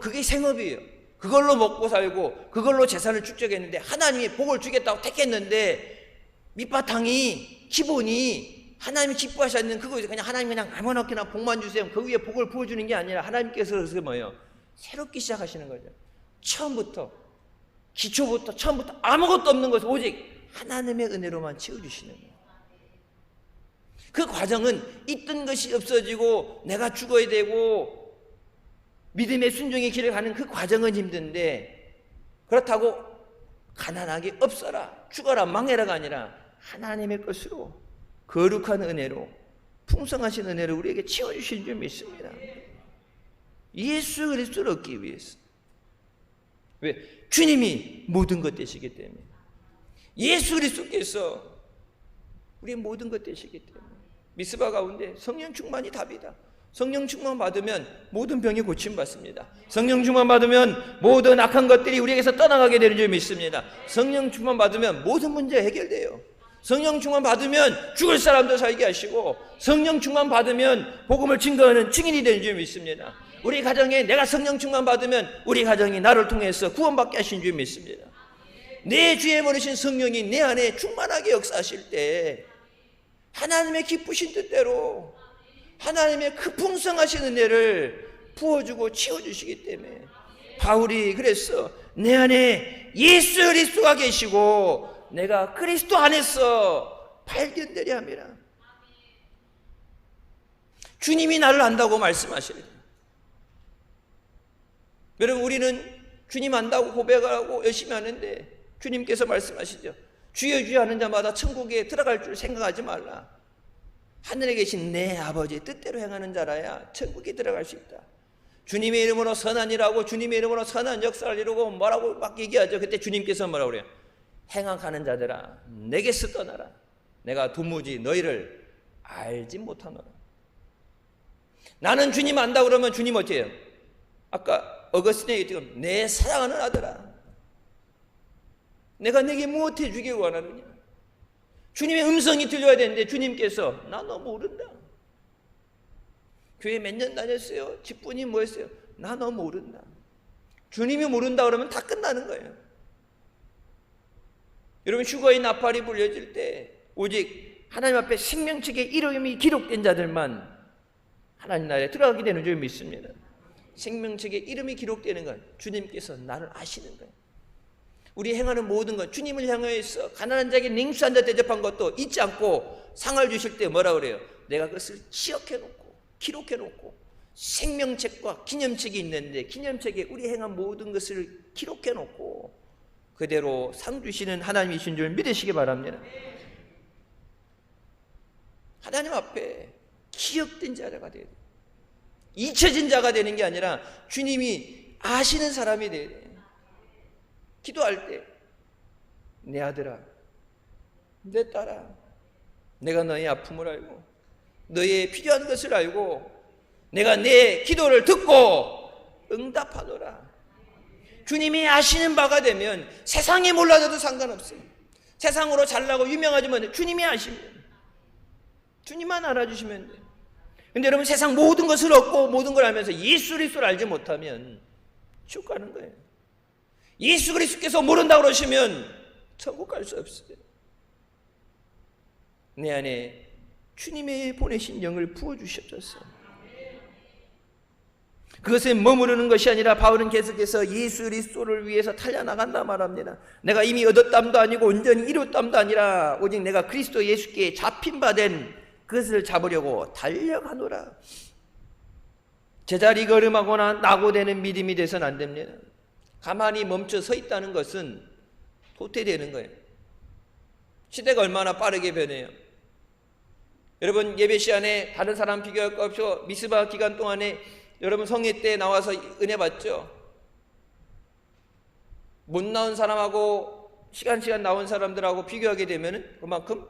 그게 생업이에요. 그걸로 먹고 살고 그걸로 재산을 축적했는데 하나님이 복을 주겠다고 택했는데 밑바탕이 기본이 하나님이 기뻐하시는 그거에서 그냥 하나님 그냥 아무렇게나 복만 주세요. 그 위에 복을 부어주는 게 아니라 하나님께서 그래서 뭐예요? 새롭게 시작하시는 거죠. 기초부터 처음부터 아무것도 없는 것을 오직 하나님의 은혜로만 채워주시는 거예요. 그 과정은 있던 것이 없어지고 내가 죽어야 되고 믿음의 순종의 길을 가는 그 과정은 힘든데 그렇다고 가난하게 없어라 죽어라 망해라가 아니라 하나님의 것으로 거룩한 은혜로 풍성하신 은혜를 우리에게 채워주신 줄 믿습니다. 예수 그리스도를 얻기 위해서. 왜? 주님이 모든 것 되시기 때문에. 예수 그리스도께서 우리의 모든 것 되시기 때문에. 미스바 가운데 성령 충만이 답이다. 성령 충만 받으면 모든 병이 고침받습니다. 성령 충만 받으면 모든 악한 것들이 우리에게서 떠나가게 되는 줄 믿습니다. 성령 충만 받으면 모든 문제 해결돼요. 성령 충만 받으면 죽을 사람도 살게 하시고 성령 충만 받으면 복음을 증거하는 증인이 되는 줄 믿습니다. 우리 가정에 내가 성령 충만 받으면 우리 가정이 나를 통해서 구원받게 하신 줄 믿습니다. 내 주에 버리신 성령이 내 안에 충만하게 역사하실 때 하나님의 기쁘신 뜻대로 하나님의 그 풍성하신 은혜를 부어주고 채워주시기 때문에 바울이 그랬어. 내 안에 예수 그리스도가 계시고 내가 그리스도 안에서 발견되려 함이라. 주님이 나를 안다고 말씀하시는. 여러분, 우리는 주님 안다고 고백하고 열심히 하는데 주님께서 말씀하시죠. 주여 주여 하는 자마다 천국에 들어갈 줄 생각하지 말라. 하늘에 계신 내 아버지의 뜻대로 행하는 자라야 천국에 들어갈 수 있다. 주님의 이름으로 선한 일하고 주님의 이름으로 선한 역사를 이루고 뭐라고 막 얘기하죠. 그때 주님께서 뭐라고 그래요? 행악하는 자들아 내게서 떠나라. 내가 도무지 너희를 알지 못하노라. 나는 주님 안다 그러면 주님 어떻게 해요? 아까 어거스틴이 얘기했던 내 사랑하는 아들아 내가 내게 무엇 해주길 원하느냐. 주님의 음성이 들려야 되는데 주님께서 나 너 모른다. 교회 몇 년 다녔어요? 집분이 뭐 했어요? 나 너 모른다. 주님이 모른다 그러면 다 끝나는 거예요. 여러분, 휴거의 나팔이 불려질 때 오직 하나님 앞에 생명책에 이름이 기록된 자들만 하나님 나라에 들어가게 되는 줄 믿습니다. 생명책에 이름이 기록되는 건 주님께서 나를 아시는 거예요. 우리 행하는 모든 것 주님을 향해서 가난한 자에게 냉수한 자 대접한 것도 잊지 않고 상을 주실 때 뭐라 그래요? 내가 그것을 기억해놓고 기록해놓고 생명책과 기념책이 있는데 기념책에 우리 행한 모든 것을 기록해놓고 그대로 상 주시는 하나님이신 줄 믿으시기 바랍니다. 하나님 앞에 기억된 자가 돼야 돼요. 잊혀진 자가 되는 게 아니라 주님이 아시는 사람이 돼야 돼요. 기도할 때 내 아들아 내 딸아 내가 너의 아픔을 알고 너의 필요한 것을 알고 내가 내 기도를 듣고 응답하노라. 주님이 아시는 바가 되면 세상이 몰라도 상관없어요. 세상으로 잘나고 유명하지만 주님이 아시면 주님만 알아주시면 돼요. 근데 여러분 세상 모든 것을 얻고 모든 걸 알면서 예수 그리스도를 알지 못하면 지옥 가는 거예요. 예수 그리스도께서 모른다 그러시면 천국 갈 수 없어요. 내 안에 주님의 보내신 영을 부어주셨어요. 그것에 머무르는 것이 아니라 바울은 계속해서 예수 그리스도를 위해서 달려나간다 말합니다. 내가 이미 얻었담도 아니고 온전히 이뤘담도 아니라 오직 내가 그리스도 예수께 잡힌 바 된 그것을 잡으려고 달려가노라. 제자리 걸음하거나 낙오되는 믿음이 돼서는 안 됩니다. 가만히 멈춰 서 있다는 것은 도태되는 거예요. 시대가 얼마나 빠르게 변해요. 여러분, 예배 시간에 다른 사람 비교할 거 없죠. 미스바 기간 동안에 여러분 성회 때 나와서 은혜 받죠. 못 나온 사람하고 시간 나온 사람들하고 비교하게 되면 그만큼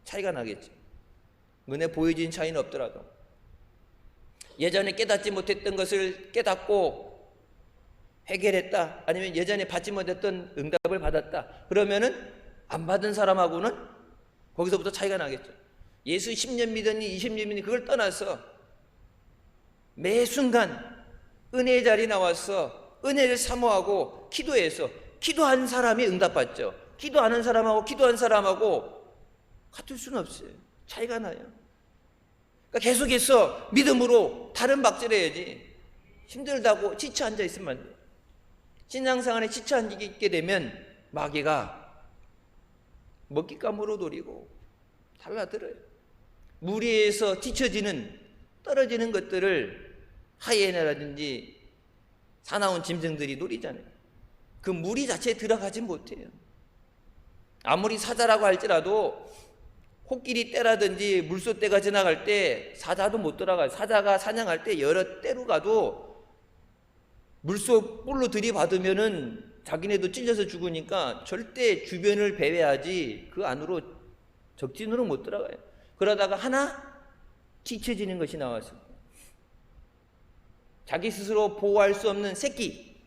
차이가 나겠죠. 눈에 보여진 차이는 없더라도 예전에 깨닫지 못했던 것을 깨닫고 해결했다, 아니면 예전에 받지 못했던 응답을 받았다, 그러면은 안 받은 사람하고는 거기서부터 차이가 나겠죠. 예수 10년 믿었니 20년 믿니 그걸 떠나서 매 순간 은혜의 자리에 나와서 은혜를 사모하고 기도해서 기도한 사람이 응답받죠. 기도하는 사람하고 기도한 사람하고 같을 수는 없어요. 차이가 나요. 그러니까 계속해서 믿음으로 다른 박질해야지. 힘들다고 지쳐 앉아 있으면 안 돼요. 신앙생활에 지쳐 앉게 되면 마귀가 먹잇감으로 노리고 달라들어요. 무리에서 뒤처지는 떨어지는 것들을 하이에나라든지 사나운 짐승들이 노리잖아요. 그 무리 자체에 들어가지 못해요. 아무리 사자라고 할지라도 코끼리 떼라든지 물소떼가 지나갈 때 사자도 못 들어가요. 사자가 사냥할 때 여러 떼로 가도 물소 뿔로 들이받으면은 자기네도 찔려서 죽으니까 절대 주변을 배회하지 그 안으로 적진으로 못 들어가요. 그러다가 하나 뒤처지는 것이 나왔어요. 자기 스스로 보호할 수 없는 새끼,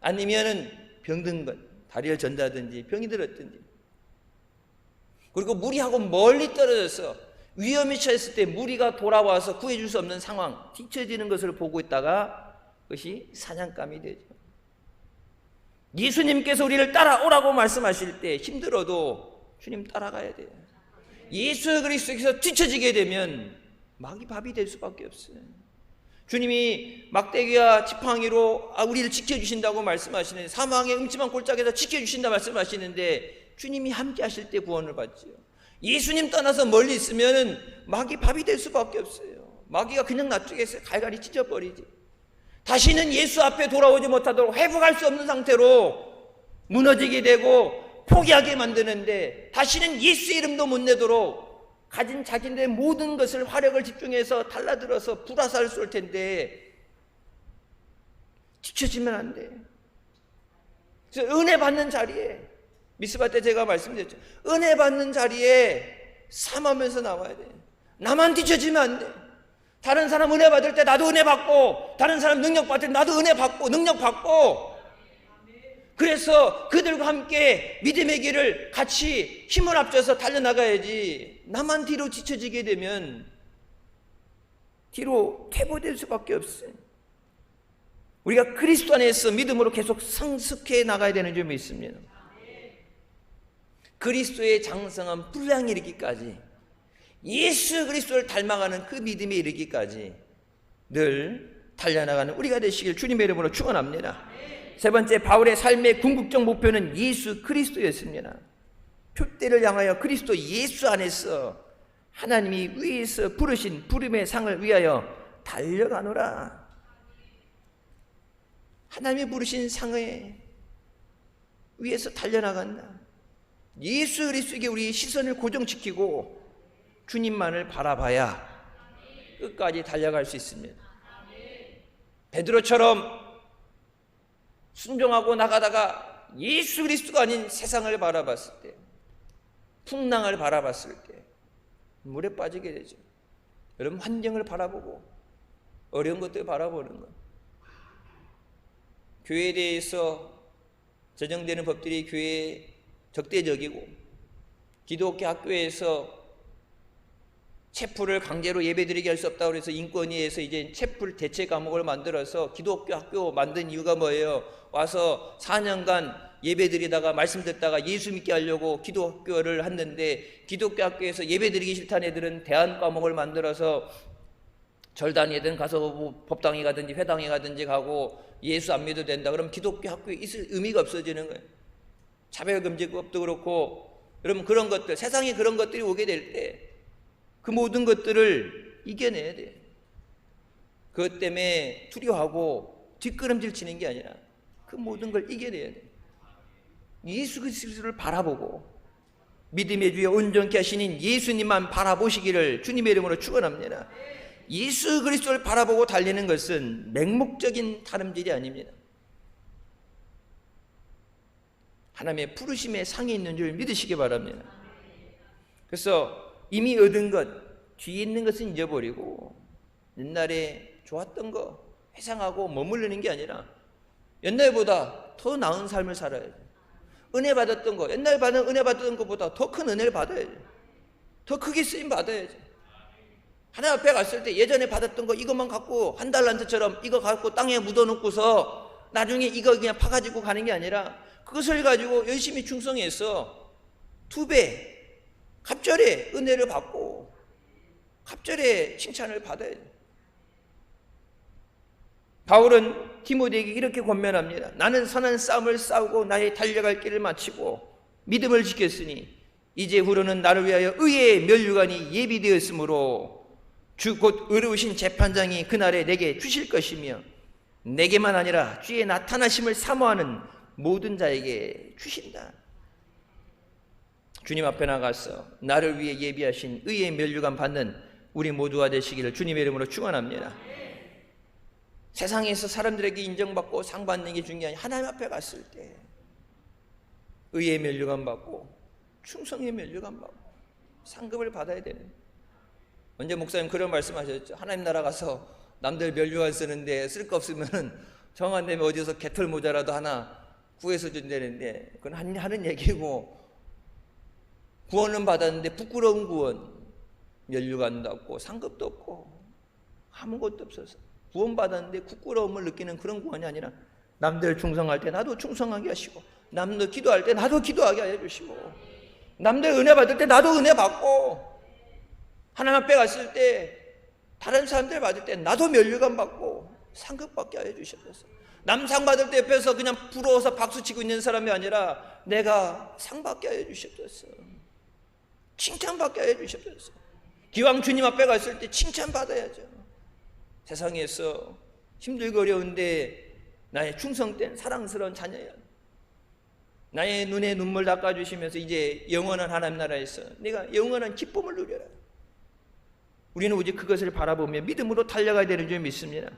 아니면은 병든 것, 다리를 전다든지 병이 들었든지, 그리고 무리하고 멀리 떨어져서 위험에 처했을 때 무리가 돌아와서 구해줄 수 없는 상황, 뒤처지는 것을 보고 있다가 그것이 사냥감이 되죠. 예수님께서 우리를 따라오라고 말씀하실 때 힘들어도 주님 따라가야 돼요. 예수 그리스도께서 뒤처지게 되면 마귀 밥이 될 수밖에 없어요. 주님이 막대기와 지팡이로 우리를 지켜주신다고 말씀하시는데, 사망의 음침한 골짜기에서 지켜주신다 말씀하시는데 주님이 함께 하실 때 구원을 받지요. 예수님 떠나서 멀리 있으면 마귀 밥이 될 수밖에 없어요. 마귀가 그냥 놔두겠어요. 갈갈이 찢어버리지. 다시는 예수 앞에 돌아오지 못하도록 회복할 수 없는 상태로 무너지게 되고 포기하게 만드는데, 다시는 예수의 이름도 못 내도록 가진 자기네 모든 것을 화력을 집중해서 달라들어서 불화살을 쏠 텐데 뒤처지면 안 돼. 그래서 은혜 받는 자리에, 미스바 때 제가 말씀드렸죠. 은혜 받는 자리에 삼하면서 나와야 돼. 나만 뒤처지면 안 돼. 다른 사람 은혜 받을 때 나도 은혜 받고, 다른 사람 능력 받을 때 나도 은혜 받고 능력 받고, 그래서 그들과 함께 믿음의 길을 같이 힘을 합쳐서 달려나가야지. 나만 뒤로 지쳐지게 되면 뒤로 퇴보될 수밖에 없어요. 우리가 그리스도 안에서 믿음으로 계속 성숙해 나가야 되는 점이 있습니다. 그리스도의 장성한 분량에 이르기까지, 예수 그리스도를 닮아가는 그 믿음에 이르기까지 늘 달려나가는 우리가 되시길 주님의 이름으로 축원합니다. 세 번째, 바울의 삶의 궁극적 목표는 예수 그리스도였습니다. 표대를 향하여 그리스도 예수 안에서 하나님이 위에서 부르신 부름의 상을 위하여 달려가노라. 하나님이 부르신 상에 위에서 달려나간다. 예수 그리스도에게 우리 시선을 고정시키고 주님만을 바라봐야 끝까지 달려갈 수 있습니다. 베드로처럼 순종하고 나가다가 예수 그리스도가 아닌 세상을 바라봤을 때, 풍랑을 바라봤을 때 물에 빠지게 되죠. 여러분, 환경을 바라보고 어려운 것들을 바라보는 것. 교회에 대해서 제정되는 법들이 교회에 적대적이고, 기독교 학교에서 채플을 강제로 예배드리게 할 수 없다고 해서 인권위에서 이제 채플 대체 과목을 만들어서 기독교 학교 만든 이유가 뭐예요? 와서 4년간 예배드리다가 말씀 듣다가 예수 믿게 하려고 기독교를 했는데, 기독교 학교에서 예배드리기 싫다는 애들은 대안 과목을 만들어서 절단이든 가서 법당에 가든지 회당에 가든지 가고 예수 안 믿어도 된다. 그럼 기독교 학교에 있을 의미가 없어지는 거예요. 차별금지법도 그렇고, 여러분 그런 것들, 세상에 그런 것들이 오게 될 때 그 모든 것들을 이겨내야 돼. 그것 때문에 두려워하고 뒷걸음질 치는 게 아니라 그 모든 걸 이겨내야 돼. 예수 그리스도를 바라보고 믿음의 주여 온전케 하시는 예수님만 바라보시기를 주님의 이름으로 축원합니다. 예수 그리스도를 바라보고 달리는 것은 맹목적인 다름질이 아닙니다. 하나님의 부르심에 상이 있는 줄 믿으시기 바랍니다. 그래서 이미 얻은 것, 뒤에 있는 것은 잊어버리고 옛날에 좋았던 거 회상하고 머무르는 게 아니라 옛날보다 더 나은 삶을 살아야죠. 은혜 받았던 거, 옛날 받은 은혜 받았던 것보다 더 큰 은혜를 받아야죠. 더 크게 쓰임 받아야죠. 하나님 앞에 갔을 때 예전에 받았던 거 이것만 갖고 한 달란트처럼 이거 갖고 땅에 묻어놓고서 나중에 이거 그냥 파가지고 가는 게 아니라 그것을 가지고 열심히 충성해서 2배 갑절에 은혜를 받고 갑절에 칭찬을 받아야 돼요. 바울은 디모데에게 이렇게 권면합니다. 나는 선한 싸움을 싸우고 나의 달려갈 길을 마치고 믿음을 지켰으니 이제 후로는 나를 위하여 의의 면류관이 예비되었으므로 주 곧 의로우신 재판장이 그날에 내게 주실 것이며 내게만 아니라 주의 나타나심을 사모하는 모든 자에게 주신다. 주님 앞에 나가서 나를 위해 예비하신 의의 면류관 받는 우리 모두가 되시기를 주님의 이름으로 축원합니다. 세상에서 사람들에게 인정받고 상 받는 게 중요한 하나님 앞에 갔을 때 의의 면류관 받고 충성의 면류관 받고 상급을 받아야 되는. 언제 목사님 그런 말씀하셨죠. 하나님 나라 가서 남들 면류관 쓰는데 쓸 거 없으면 정한 되면 어디서 개털 모자라도 하나 구해서 준다는데 그건 하는 얘기고, 구원은 받았는데 부끄러운 구원, 면류관도 없고 상급도 없고 아무것도 없어서 구원 받았는데 부끄러움을 느끼는 그런 구원이 아니라 남들 충성할 때 나도 충성하게 하시고 남들 기도할 때 나도 기도하게 해주시고 남들 은혜 받을 때 나도 은혜 받고 하나님 앞에 갔을 때 다른 사람들 받을 때 나도 면류관 받고 상급 받게 하여 주셨어요. 남 상 받을 때 옆에서 그냥 부러워서 박수치고 있는 사람이 아니라 내가 상 받게 하여 주셨어요. 칭찬 받게 하여 주셨어요. 기왕 주님 앞에 갔을 때 칭찬 받아야죠. 세상에서 힘들고 어려운데 나의 충성된 사랑스러운 자녀야, 나의 눈에 눈물 닦아주시면서 이제 영원한 하나님 나라에서 내가 영원한 기쁨을 누려라. 우리는 오직 그것을 바라보며 믿음으로 달려가야 되는 줄 믿습니다.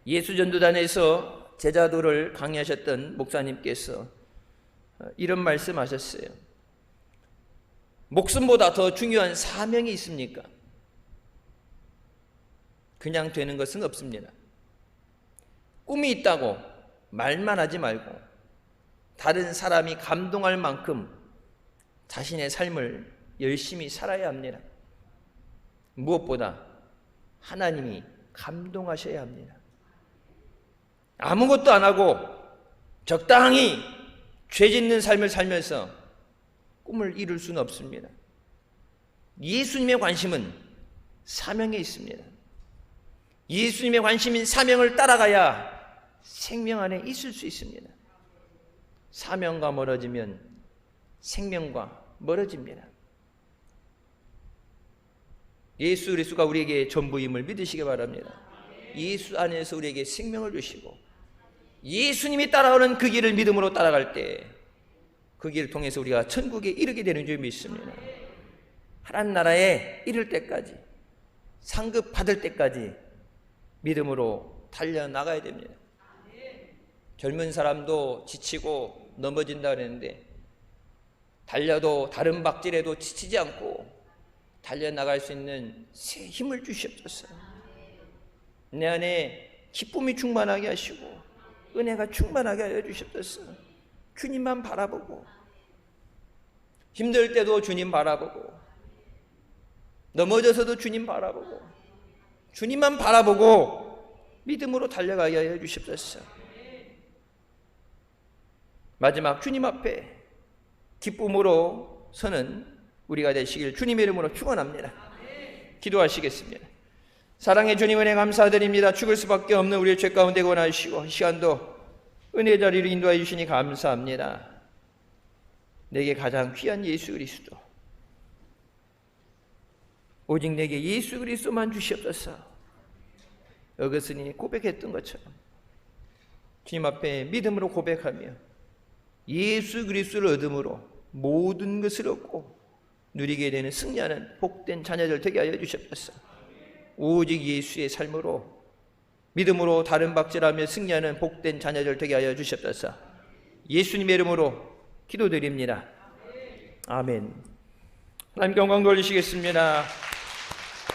예수전도단에서 제자도를 강의하셨던 목사님께서 이런 말씀하셨어요. 목숨보다 더 중요한 사명이 있습니까? 그냥 되는 것은 없습니다. 꿈이 있다고 말만 하지 말고 다른 사람이 감동할 만큼 자신의 삶을 열심히 살아야 합니다. 무엇보다 하나님이 감동하셔야 합니다. 아무것도 안 하고 적당히 죄 짓는 삶을 살면서 꿈을 이룰 수는 없습니다. 예수님의 관심은 사명에 있습니다. 예수님의 관심인 사명을 따라가야 생명 안에 있을 수 있습니다. 사명과 멀어지면 생명과 멀어집니다. 예수 그리스도가 우리에게 전부임을 믿으시기 바랍니다. 예수 안에서 우리에게 생명을 주시고 예수님이 따라오는 그 길을 믿음으로 따라갈 때 그 길을 통해서 우리가 천국에 이르게 되는 줄 믿습니다. 하나님 나라에 이를 때까지, 상급 받을 때까지 믿음으로 달려나가야 됩니다. 젊은 사람도 지치고 넘어진다 그랬는데 달려도 다른 박질에도 지치지 않고 달려나갈 수 있는 새 힘을 주시옵소서. 내 안에 기쁨이 충만하게 하시고 은혜가 충만하게 하여 주시옵소서. 주님만 바라보고 힘들 때도 주님 바라보고 넘어져서도 주님 바라보고 주님만 바라보고 믿음으로 달려가게 하여 주시옵소서. 마지막 주님 앞에 기쁨으로 서는 우리가 되시길 주님의 이름으로 축원합니다. 기도하시겠습니다. 사랑의 주님 은혜 감사드립니다. 죽을 수밖에 없는 우리의 죄 가운데 권하시고 이 시간도 은혜 자리로 인도해 주시니 감사합니다. 내게 가장 귀한 예수 그리스도, 오직 내게 예수 그리스도만 주시옵소서. 어거스틴이 고백했던 것처럼 주님 앞에 믿음으로 고백하며 예수 그리스도를 얻음으로 모든 것을 얻고 누리게 되는 승리하는 복된 자녀들 되게 하여 주시옵소서. 오직 예수의 삶으로 믿음으로 다른 박질하며 승리하는 복된 자녀들 되게 하여 주시옵소서. 예수님의 이름으로 기도드립니다. 아멘. 하나님 영광 돌리시겠습니다.